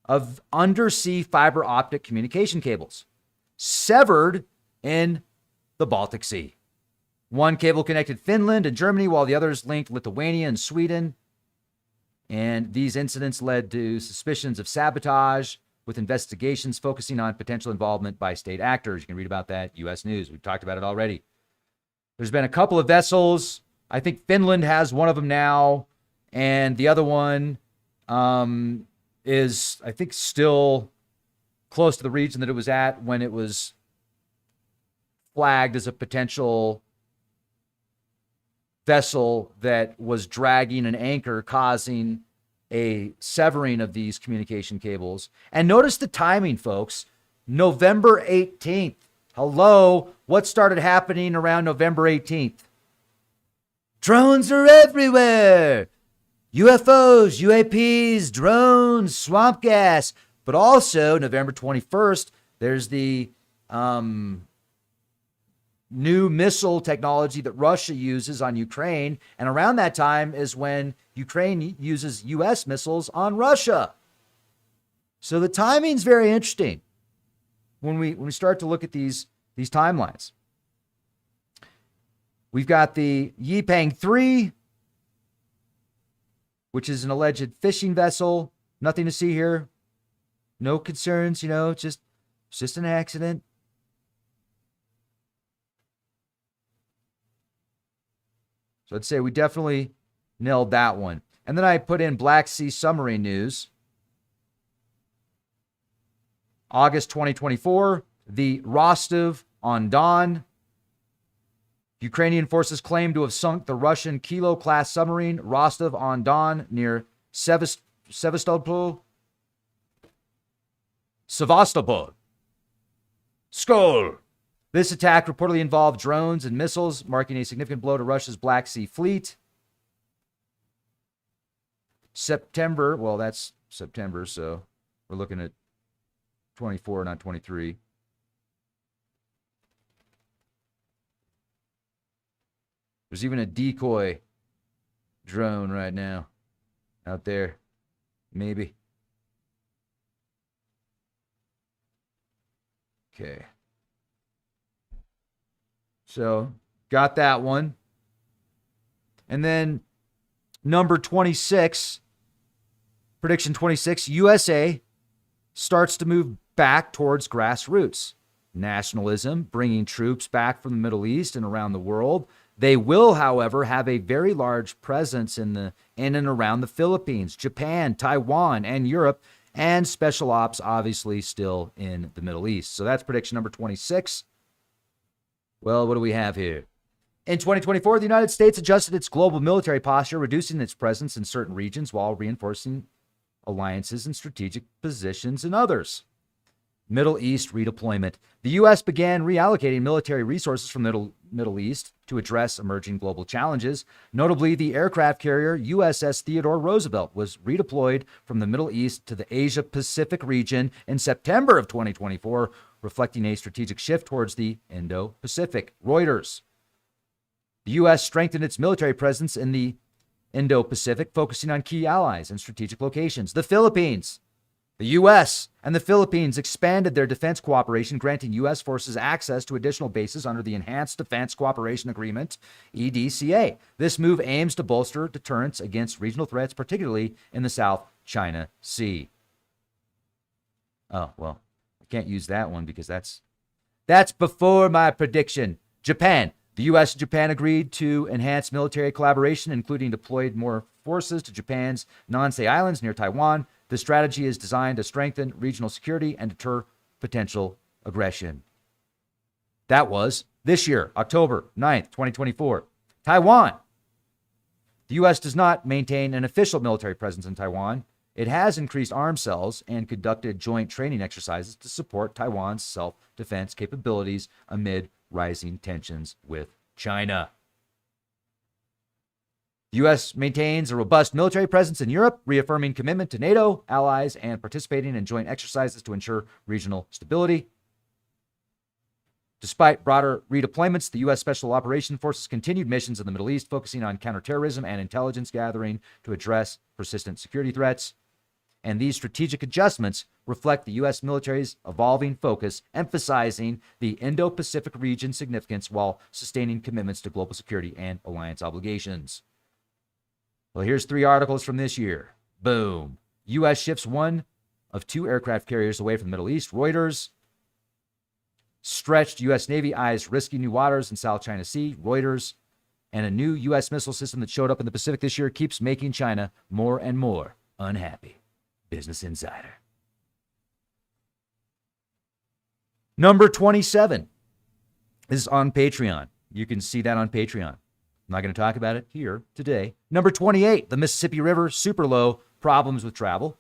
of undersea fiber optic communication cables severed in the Baltic Sea. One cable connected Finland and Germany, while the others linked Lithuania and Sweden. And these incidents led to suspicions of sabotage, with investigations focusing on potential involvement by state actors. You can read about that, U.S. News. We've talked about it already. There's been a couple of vessels. I think Finland has one of them now, and the other one is, I think, still close to the region that it was at when it was flagged as a potential vessel that was dragging an anchor, causing a severing of these communication cables. And notice the timing, folks. November 18th. Hello, what started happening around November 18th? Drones are everywhere. UFOs, UAPs, drones, swamp gas. But also, November 21st, there's the new missile technology that Russia uses on Ukraine. And around that time is when Ukraine uses U.S. missiles on Russia. So the timing's very interesting when we start to look at these timelines. We've got the Yipang 3, which is an alleged fishing vessel. Nothing to see here. No concerns, it's just an accident. So I'd say we definitely nailed that one. And then I put in Black Sea submarine news. August 2024, the Rostov-on-Don. Ukrainian forces claim to have sunk the Russian Kilo-class submarine Rostov-on-Don near Sevastopol. Sevastopol. Skull. This attack reportedly involved drones and missiles, marking a significant blow to Russia's Black Sea Fleet. September, well, that's September, so we're looking at 24, not 23. There's even a decoy drone right now out there. Maybe. Okay. So, got that one. And then number 26, prediction 26, USA starts to move back towards grassroots nationalism, bringing troops back from the Middle East and around the world. They will, however, have a very large presence in and around the Philippines, Japan, Taiwan, and Europe, and special ops obviously still in the Middle East. So that's prediction number 26. Well, what do we have here? In 2024, the United States adjusted its global military posture, reducing its presence in certain regions while reinforcing alliances and strategic positions in others. Middle East redeployment. The U.S. began reallocating military resources from the Middle East to address emerging global challenges. Notably, the aircraft carrier USS Theodore Roosevelt was redeployed from the Middle East to the Asia-Pacific region in September of 2024, reflecting a strategic shift towards the Indo-Pacific. Reuters. The U.S. strengthened its military presence in the Indo-Pacific, focusing on key allies and strategic locations. The Philippines. The U.S. and the Philippines expanded their defense cooperation, granting U.S. forces access to additional bases under the Enhanced Defense Cooperation Agreement, EDCA. This move aims to bolster deterrence against regional threats, particularly in the South China Sea. Oh, well, I can't use that one because that's before my prediction. Japan. The U.S. and Japan agreed to enhance military collaboration, including deployed more forces to Japan's Nansei Islands near Taiwan. The strategy is designed to strengthen regional security and deter potential aggression. That was this year, October 9th, 2024. Taiwan. The U.S. does not maintain an official military presence in Taiwan. It has increased arms sales and conducted joint training exercises to support Taiwan's self-defense capabilities amid rising tensions with China. The U.S. maintains a robust military presence in Europe, reaffirming commitment to NATO allies and participating in joint exercises to ensure regional stability. Despite broader redeployments, the U.S. Special Operations Forces continued missions in the Middle East, focusing on counterterrorism and intelligence gathering to address persistent security threats. And these strategic adjustments reflect the U.S. military's evolving focus, emphasizing the Indo-Pacific region's significance while sustaining commitments to global security and alliance obligations. Well, here's 3 articles from this year. Boom. U.S. shifts 1 of 2 aircraft carriers away from the Middle East. Reuters. Stretched U.S. Navy eyes risky new waters in South China Sea. Reuters. And a new U.S. missile system that showed up in the Pacific this year keeps making China more and more unhappy. Business Insider. Number 27 is on Patreon. You can see that on Patreon. I'm not going to talk about it here today. Number 28, the Mississippi River super low, problems with travel.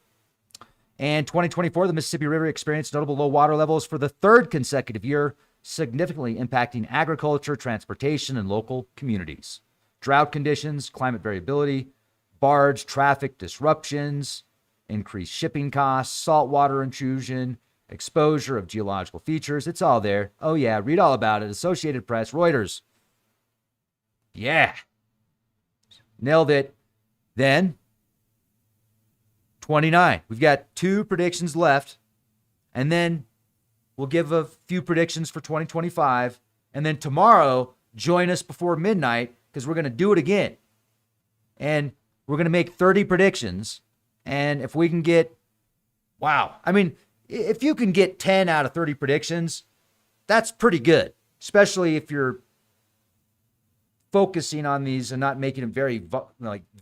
And 2024, the Mississippi River experienced notable low water levels for the 3rd consecutive year, significantly impacting agriculture, transportation, and local communities. Drought conditions, climate variability, barge traffic disruptions, increased shipping costs, saltwater intrusion, exposure of geological features. It's all there. Oh yeah, read all about it. Associated Press, Reuters. Yeah. Nailed it. Then, 29. We've got 2 predictions left. And then we'll give a few predictions for 2025. And then tomorrow, join us before midnight because we're going to do it again. And we're going to make 30 predictions. And if we can get, if you can get 10 out of 30 predictions, that's pretty good. Especially if you're focusing on these and not making them very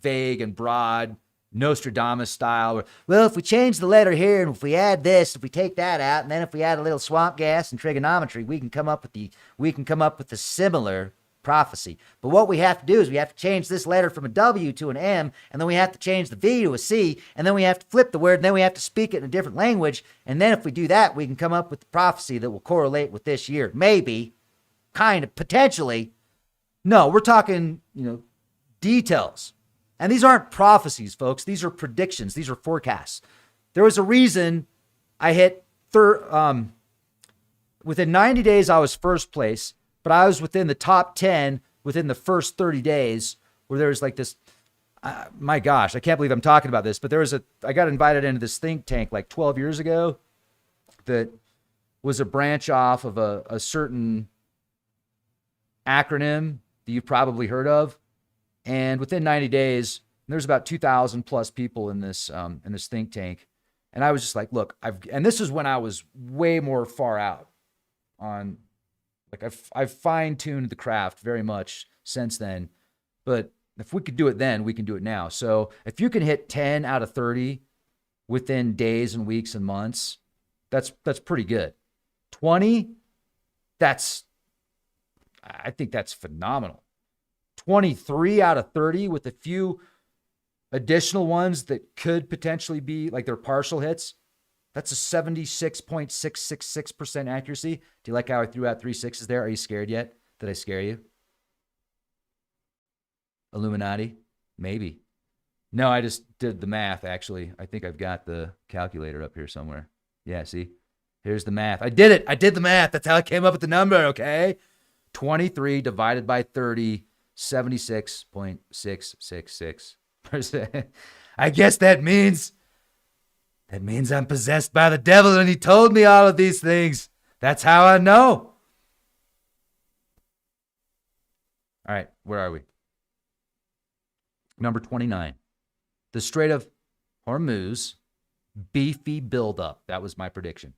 vague and broad, Nostradamus style. Well, if we change the letter here and if we add this, if we take that out, and then if we add a little swamp gas and trigonometry, we can come up with the similar prophecy. But what we have to do is we have to change this letter from a W to an M, and then we have to change the V to a C, and then we have to flip the word, and then we have to speak it in a different language. And then if we do that, we can come up with the prophecy that will correlate with this year. Maybe, kind of, potentially. No, we're talking, details. And these aren't prophecies, folks. These are predictions. These are forecasts. There was a reason I hit within 90 days, I was first place, but I was within the top 10 within the first 30 days where there was like this, my gosh, I can't believe I'm talking about this, but I got invited into this think tank like 12 years ago that was a branch off of a certain acronym that you've probably heard of. And within 90 days, there's about 2,000 plus people in this think tank. And I was just like, look, and this is when I was way more far out on, like I've fine-tuned the craft very much since then. But if we could do it then, we can do it now. So if you can hit 10 out of 30 within days and weeks and months, that's pretty good. 20, I think that's phenomenal. 23 out of 30 with a few additional ones that could potentially be like they're partial hits. That's a 76.666% accuracy. Do you like how I threw out 3 6s there? Are you scared yet? Did I scare you? Illuminati? Maybe. No, I just did the math, actually. I think I've got the calculator up here somewhere. Yeah, see? Here's the math. I did it. I did the math. That's how I came up with the number, okay? 23 divided by 30, 76.666%. I guess that means I'm possessed by the devil and he told me all of these things. That's how I know. All right, where are we? Number 29. The Strait of Hormuz, beefy buildup. That was my prediction.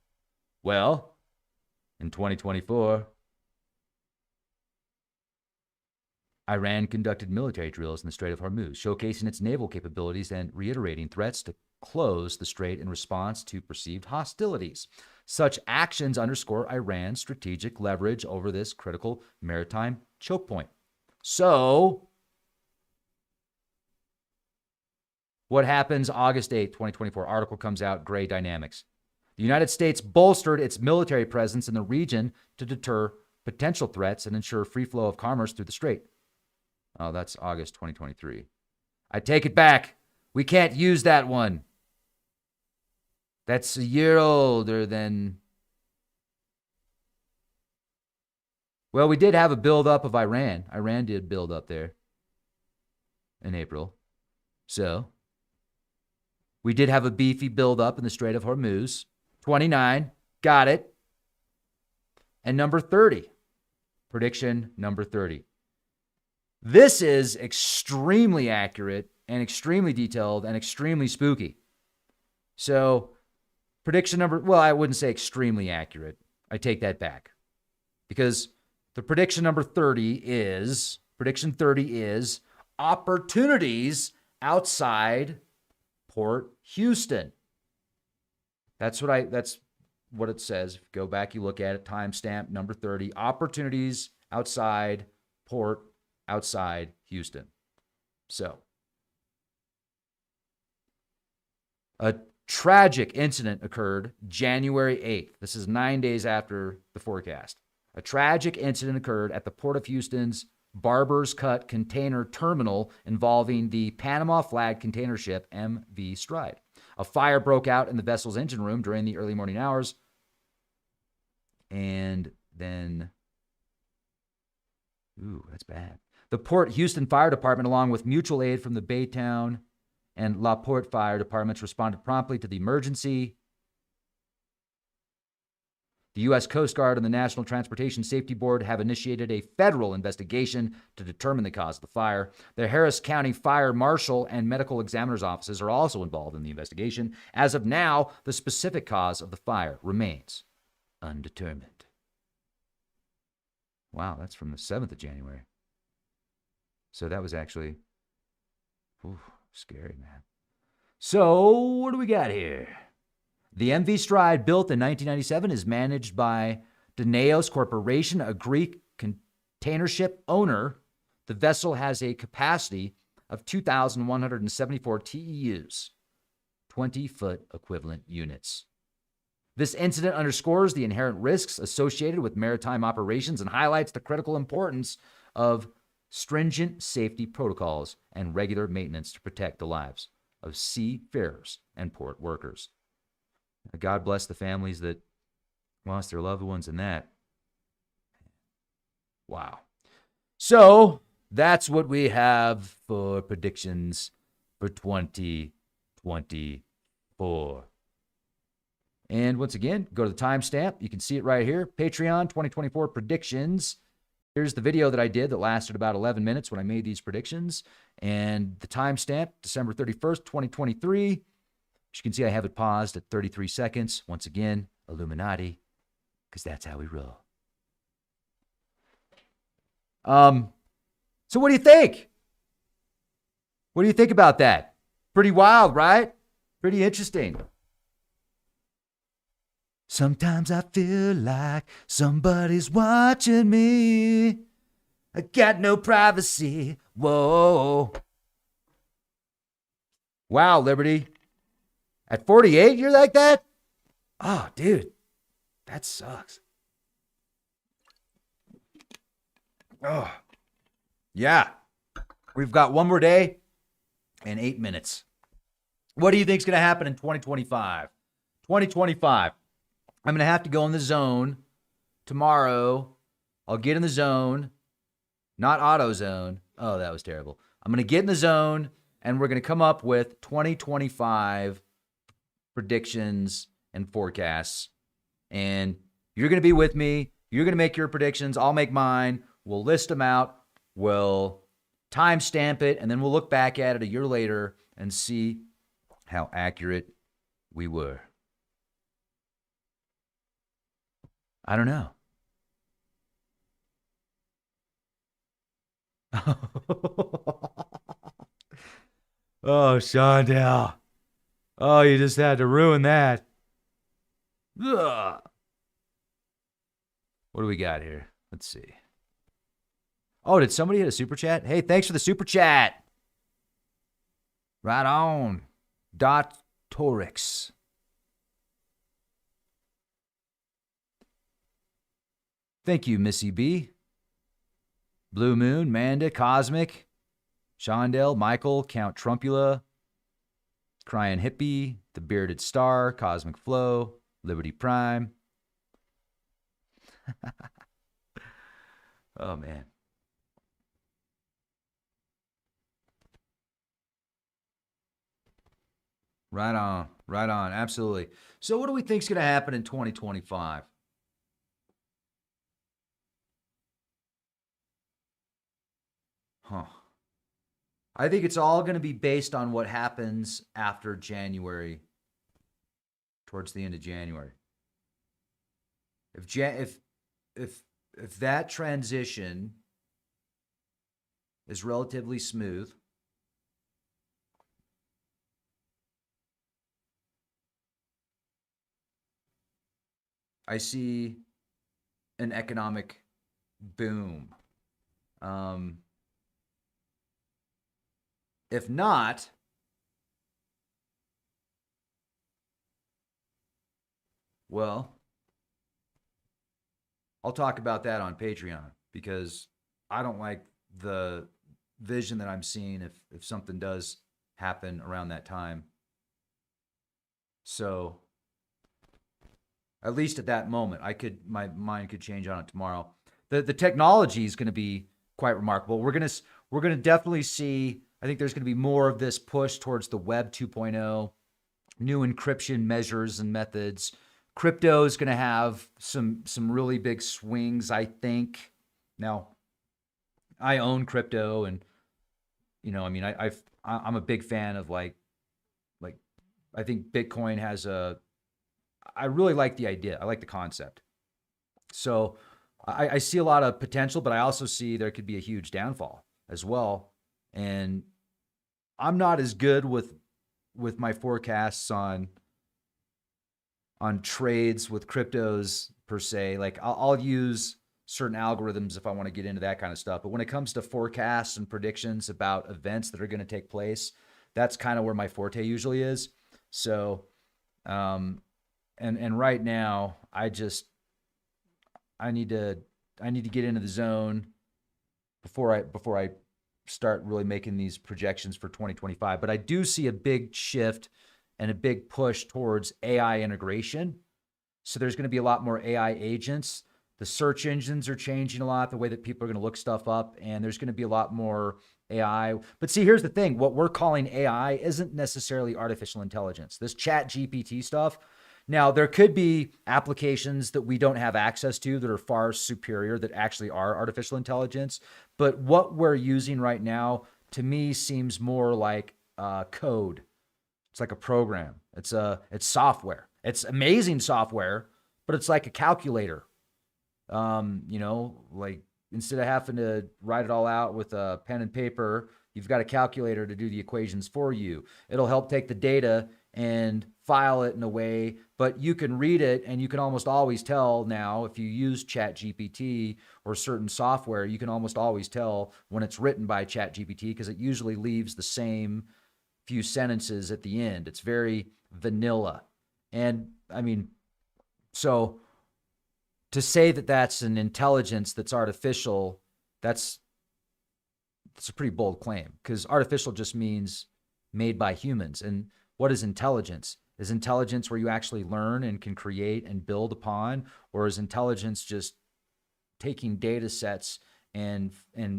Well, in 2024, Iran conducted military drills in the Strait of Hormuz, showcasing its naval capabilities and reiterating threats to close the strait in response to perceived hostilities. Such actions underscore Iran's strategic leverage over this critical maritime choke point. So, what happens August 8th, 2024? Article comes out, Gray Dynamics. The United States bolstered its military presence in the region to deter potential threats and ensure free flow of commerce through the strait. Oh, that's August 2023. I take it back. We can't use that one. That's a year older than... Well, we did have a buildup of Iran. Iran did build up there in April. So, we did have a beefy buildup in the Strait of Hormuz. 29. Got it. And number 30. Prediction number 30. This is extremely accurate and extremely detailed and extremely spooky. So, prediction number, well, I wouldn't say extremely accurate. I take that back. Because the prediction number 30 is opportunities outside Port Houston. That's what it says. If you go back, you look at it, timestamp number 30, opportunities outside Houston. So, a tragic incident occurred January 8th. This is 9 days after the forecast. A tragic incident occurred at the Port of Houston's Barber's Cut container terminal involving the Panama flag container ship MV Stride. A fire broke out in the vessel's engine room during the early morning hours. And then, that's bad. The Port Houston Fire Department, along with mutual aid from the Baytown and La Porte Fire Departments, responded promptly to the emergency. The U.S. Coast Guard and the National Transportation Safety Board have initiated a federal investigation to determine the cause of the fire. The Harris County Fire Marshal and medical examiner's offices are also involved in the investigation. As of now, the specific cause of the fire remains undetermined. Wow, that's from the 7th of January. So that was actually scary, man. So what do we got here? The MV Stride, built in 1997, is managed by Danaos Corporation, a Greek Containership owner, the vessel has a capacity of 2,174 TEUs, 20-foot equivalent units. This incident underscores the inherent risks associated with maritime operations and highlights the critical importance of stringent safety protocols and regular maintenance to protect the lives of seafarers and port workers. God bless the families that lost their loved ones in that. Wow. So that's what we have for predictions for 2024. And once again, go to the timestamp. You can see it right here. Patreon 2024 predictions. Here's the video that I did that lasted about 11 minutes when I made these predictions. And the timestamp, December 31st, 2023. As you can see, I have it paused at 33 seconds. Once again, Illuminati, because that's how we roll. So what do you think? What do you think about that? Pretty wild, right? Pretty interesting. Sometimes I feel like somebody's watching me. I got no privacy. Whoa. Wow, Liberty. At 48, you're like that? Oh, dude. That sucks. Oh. Yeah. We've got one more day and 8 minutes. What do you think is going to happen in 2025? 2025. I'm going to have to go in the zone tomorrow. I'll get in the zone, not auto zone. Oh, that was terrible. I'm going to get in the zone, and we're going to come up with 2025 predictions and forecasts. And you're going to be with me. You're going to make your predictions. I'll make mine. We'll list them out. We'll timestamp it, and then we'll look back at it a year later and see how accurate we were. I don't know. Oh, Shondell. Oh, you just had to ruin that. Ugh. What do we got here? Let's see. Oh, did somebody hit a super chat? Hey, thanks for the super chat. Right on. Dot Torix. Thank you, Missy B. Blue Moon, Manda, Cosmic, Shondell, Michael, Count Trumpula, Crying Hippie, The Bearded Star, Cosmic Flow, Liberty Prime. Oh, man. Right on. Right on. Absolutely. So what do we think is going to happen in 2025? Huh. I think it's all going to be based on what happens after January, towards the end of January. If that transition is relatively smooth, I see an economic boom. If not, well, I'll talk about that on Patreon because I don't like the vision that I'm seeing if something does happen around that time. So at least at that moment, my mind could change on it tomorrow. The technology is going to be quite remarkable. We're going to definitely see, I think there's going to be more of this push towards the Web 2.0, new encryption measures and methods. Crypto is going to have some really big swings, I think. Now, I own crypto, and I mean, I'm a big fan of like I think Bitcoin has I really like the idea. I like the concept. So I see a lot of potential, but I also see there could be a huge downfall as well. And I'm not as good with my forecasts on trades with cryptos per se. Like I'll use certain algorithms if I want to get into that kind of stuff. But when it comes to forecasts and predictions about events that are going to take place, that's kind of where my forte usually is. So, and right now I need to get into the zone before I start really making these projections for 2025. But I do see a big shift and a big push towards AI integration. So there's going to be a lot more AI agents. The search engines are changing a lot, the way that people are going to look stuff up, and there's going to be a lot more AI. But see, here's the thing. What we're calling AI isn't necessarily artificial intelligence. This chat GPT stuff. Now, there could be applications that we don't have access to that are far superior that actually are artificial intelligence. But what we're using right now, to me, seems more like code. It's like a program. It's software. It's amazing software, but it's like a calculator. Like instead of having to write it all out with a pen and paper, you've got a calculator to do the equations for you. It'll help take the data and file it in a way, but you can read it and you can almost always tell now if you use ChatGPT or certain software, you can almost always tell when it's written by ChatGPT because it usually leaves the same few sentences at the end. It's very vanilla. And I mean, so to say that that's an intelligence that's artificial, that's a pretty bold claim because artificial just means made by humans. And what is intelligence? Is intelligence where you actually learn and can create and build upon, or is intelligence just taking data sets and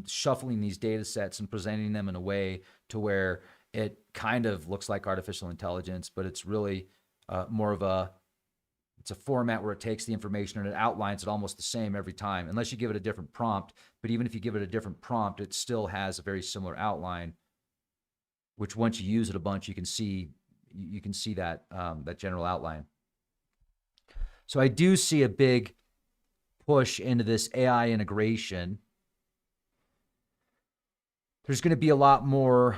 shuffling these data sets and presenting them in a way to where it kind of looks like artificial intelligence, but it's really more of it's a format where it takes the information and it outlines it almost the same every time, unless you give it a different prompt. But even if you give it a different prompt, it still has a very similar outline, which once you use it a bunch, you can see that that general outline. So I do see a big push into this AI integration. There's going to be a lot more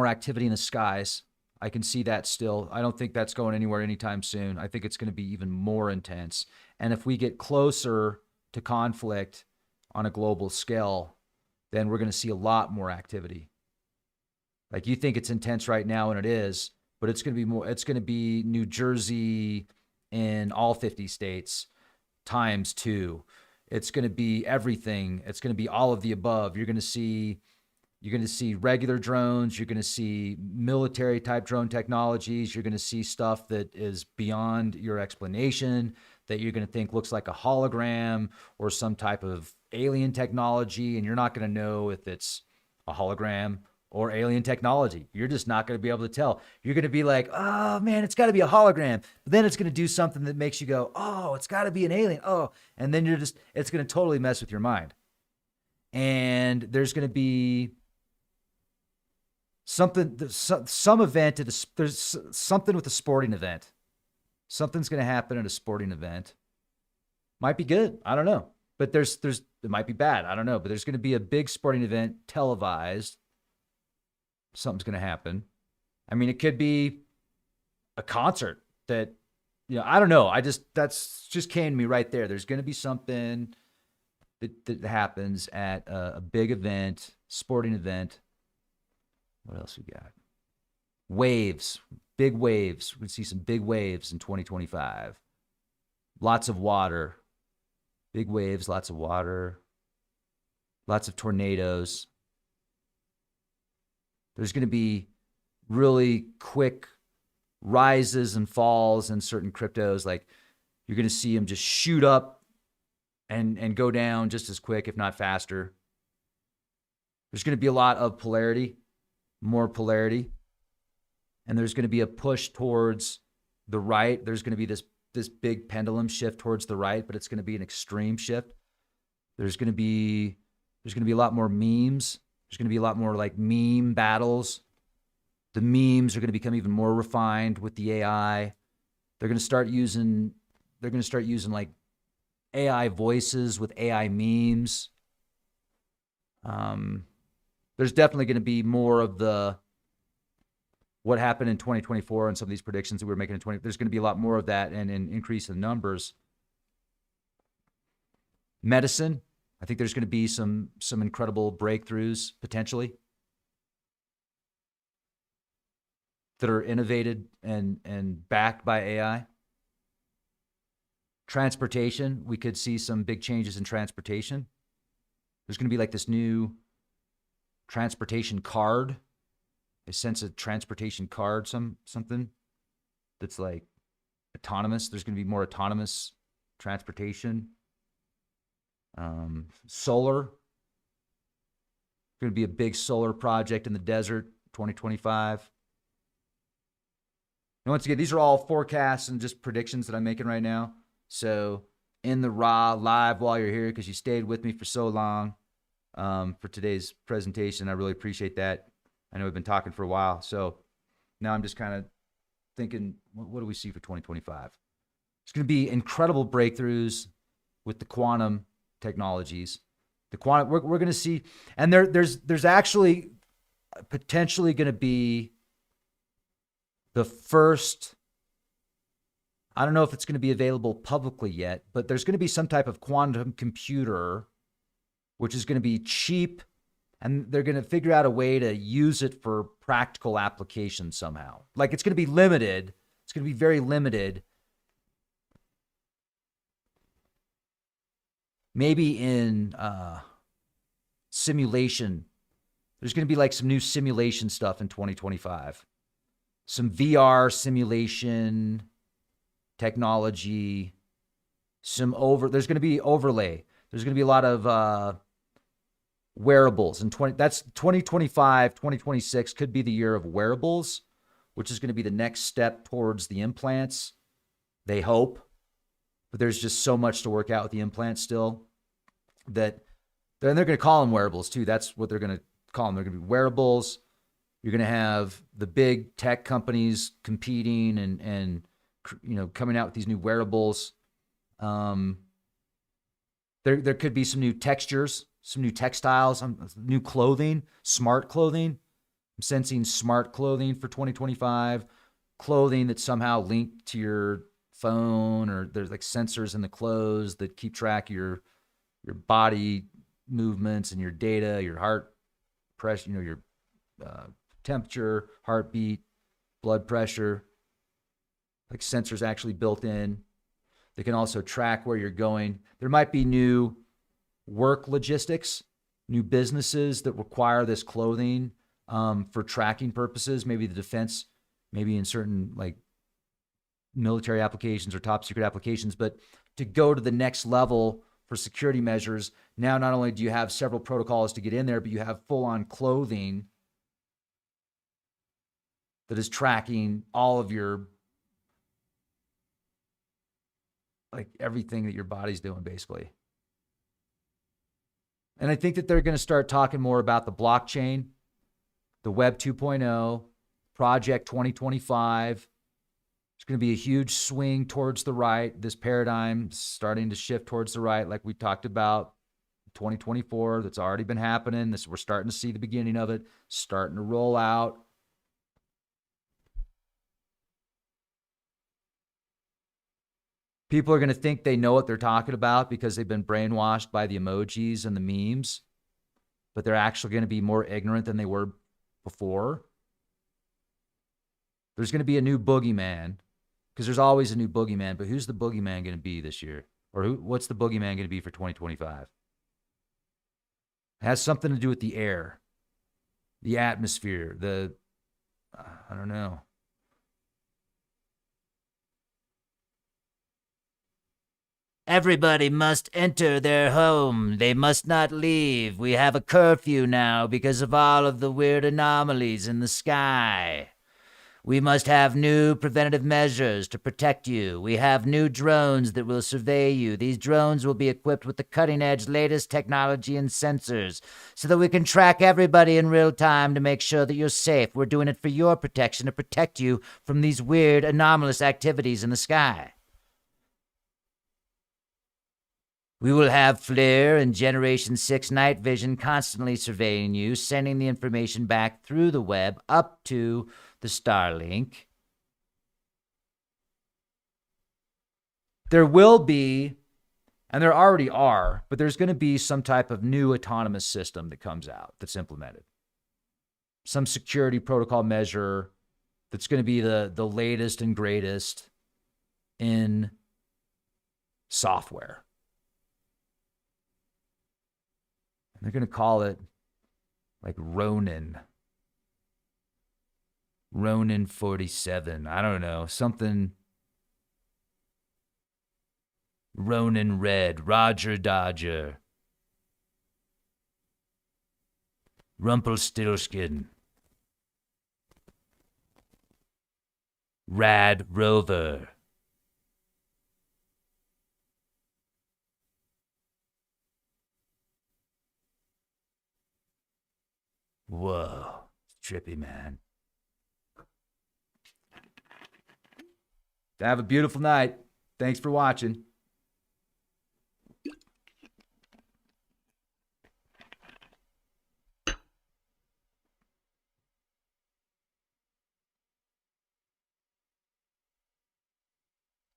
activity in the skies. I can see that still. I don't think that's going anywhere anytime soon. I think it's going to be even more intense. And if we get closer to conflict on a global scale, then we're going to see a lot more activity. Like you think it's intense right now, and it is, but it's going to be more. It's going to be New Jersey in all 50 states times 2. It's going to be everything. It's going to be all of the above. You're going to see regular drones. You're going to see military type drone technologies. You're going to see stuff that is beyond your explanation, that you're going to think looks like a hologram or some type of alien technology. And you're not going to know if it's a hologram or alien technology. You're just not going to be able to tell. You're going to be like, oh man, it's got to be a hologram. But then it's going to do something that makes you go, oh, it's got to be an alien. Oh, and then it's going to totally mess with your mind. And there's going to be something, some event, there's something with a sporting event. Something's going to happen at a sporting event. Might be good. I don't know. But it might be bad. I don't know. But there's going to be a big sporting event televised. Something's going to happen. I mean, it could be a concert that, I don't know. That's just came to me right there. There's going to be something that happens at a big event, sporting event. What else we got? Waves, big waves. We're going to see some big waves in 2025. Lots of water, big waves, lots of water, lots of tornadoes. There's going to be really quick rises and falls in certain cryptos. Like you're going to see them just shoot up and go down just as quick, if not faster. There's going to be a lot of polarity, more polarity. And there's going to be a push towards the right. There's going to be this big pendulum shift towards the right, but it's going to be an extreme shift. There's going to be a lot more memes. There's going to be a lot more like meme battles. The memes are going to become even more refined with the AI. They're going to start using like AI voices with AI memes. There's definitely going to be more of what happened in 2024 and some of these predictions that we were making in there's going to be a lot more of that and an increase in numbers. Medicine, I think there's going to be some incredible breakthroughs potentially that are innovated and backed by AI. Transportation, we could see some big changes in transportation. There's going to be like this new transportation card. I sense a transportation card, something that's like autonomous. There's going to be more autonomous transportation. Solar. Going to be a big solar project in the desert, 2025. And once again, these are all forecasts and just predictions that I'm making right now. So in the raw, live while you're here, because you stayed with me for so long for today's presentation. I really appreciate that. I know we've been talking for a while. So now I'm just kind of thinking, what do we see for 2025? It's going to be incredible breakthroughs with the quantum technologies. The quantum, we're going to see, and there's actually potentially going to be the first, I don't know if it's going to be available publicly yet, but there's going to be some type of quantum computer, which is going to be cheap, and they're going to figure out a way to use it for practical applications somehow. Like it's going to be limited. It's going to be very limited. Maybe in simulation. There's going to be like some new simulation stuff in 2025. Some VR simulation technology. There's going to be overlay. There's going to be a lot of wearables. That's 2025, 2026 could be the year of wearables, which is going to be the next step towards the implants. They hope. But there's just so much to work out with the implants still that they're going to call them wearables too. That's what they're going to call them. They're going to be wearables. You're going to have the big tech companies competing and coming out with these new wearables. There could be some new textures, some new textiles, new clothing, smart clothing. I'm sensing smart clothing for 2025, clothing that's somehow linked to your phone, or there's like sensors in the clothes that keep track of your body movements and your data, your heart pressure, your temperature, heartbeat, blood pressure, like sensors actually built in. They can also track where you're going. There might be new work logistics, new businesses that require this clothing for tracking purposes, maybe the defense, maybe in certain like military applications or top secret applications. But to go to the next level for security measures, now not only do you have several protocols to get in there, but you have full-on clothing that is tracking all of your, like everything that your body's doing basically. And I think that they're going to start talking more about the blockchain, the Web 2.0, Project 2025. It's going to be a huge swing towards the right. This paradigm starting to shift towards the right, like we talked about 2024. That's already been happening. We're starting to see the beginning of it, starting to roll out. People are going to think they know what they're talking about because they've been brainwashed by the emojis and the memes, but they're actually going to be more ignorant than they were before. There's going to be a new boogeyman, because there's always a new boogeyman, but who's the boogeyman going to be this year? Or what's the boogeyman going to be for 2025? It has something to do with the air, the atmosphere, I don't know. Everybody must enter their home. They must not leave. We have a curfew now because of all of the weird anomalies in the sky. We must have new preventative measures to protect you. We have new drones that will survey you. These drones will be equipped with the cutting-edge latest technology and sensors so that we can track everybody in real time to make sure that you're safe. We're doing it for your protection, to protect you from these weird, anomalous activities in the sky. We will have FLIR and Generation 6 night vision constantly surveying you, sending the information back through the web up to the Starlink. There will be, And there already are, but there's going to be some type of new autonomous system that comes out that's implemented. Some security protocol measure that's going to be the latest and greatest in software. And they're going to call it like Ronin 47. I don't know, something. Ronin Red, Roger Dodger, Rumpelstiltskin, Rad Rover. Whoa, it's trippy, man. Have a beautiful night. Thanks for watching.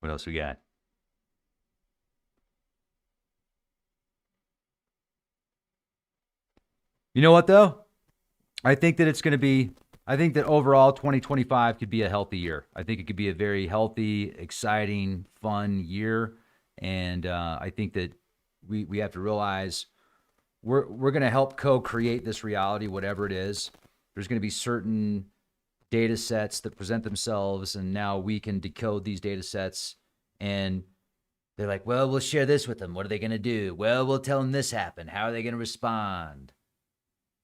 What else we got? You know what, though? I think that overall 2025 could be a healthy year. I think it could be a very healthy, exciting, fun year. And I think that we have to realize we're going to help co-create this reality, whatever it is. There's going to be certain data sets that present themselves, and now we can decode these data sets. And they're like, well, we'll share this with them. What are they going to do? Well, we'll tell them this happened. How are they going to respond?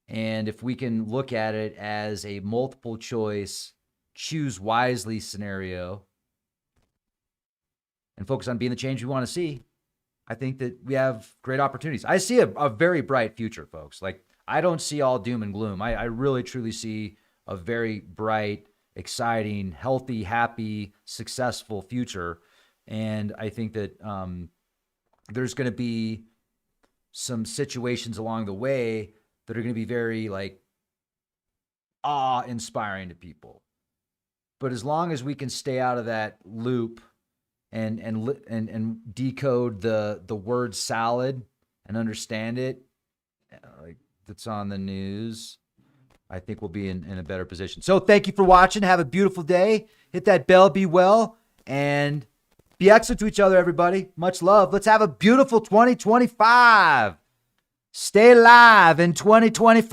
And if we can look at it as a multiple choice, choose wisely scenario and focus on being the change we want to see, I think that we have great opportunities. I see a very bright future, folks. Like, I don't see all doom and gloom. I really, truly see a very bright, exciting, healthy, happy, successful future. And I think that there's going to be some situations along the way that are going to be very like awe-inspiring to people. But as long as we can stay out of that loop and decode the word salad and understand it, like that's on the news, I think we'll be in a better position. So thank you for watching. Have a beautiful day. Hit that bell, be well, and be excellent to each other, everybody. Much love. Let's have a beautiful 2025. Stay alive in 2025.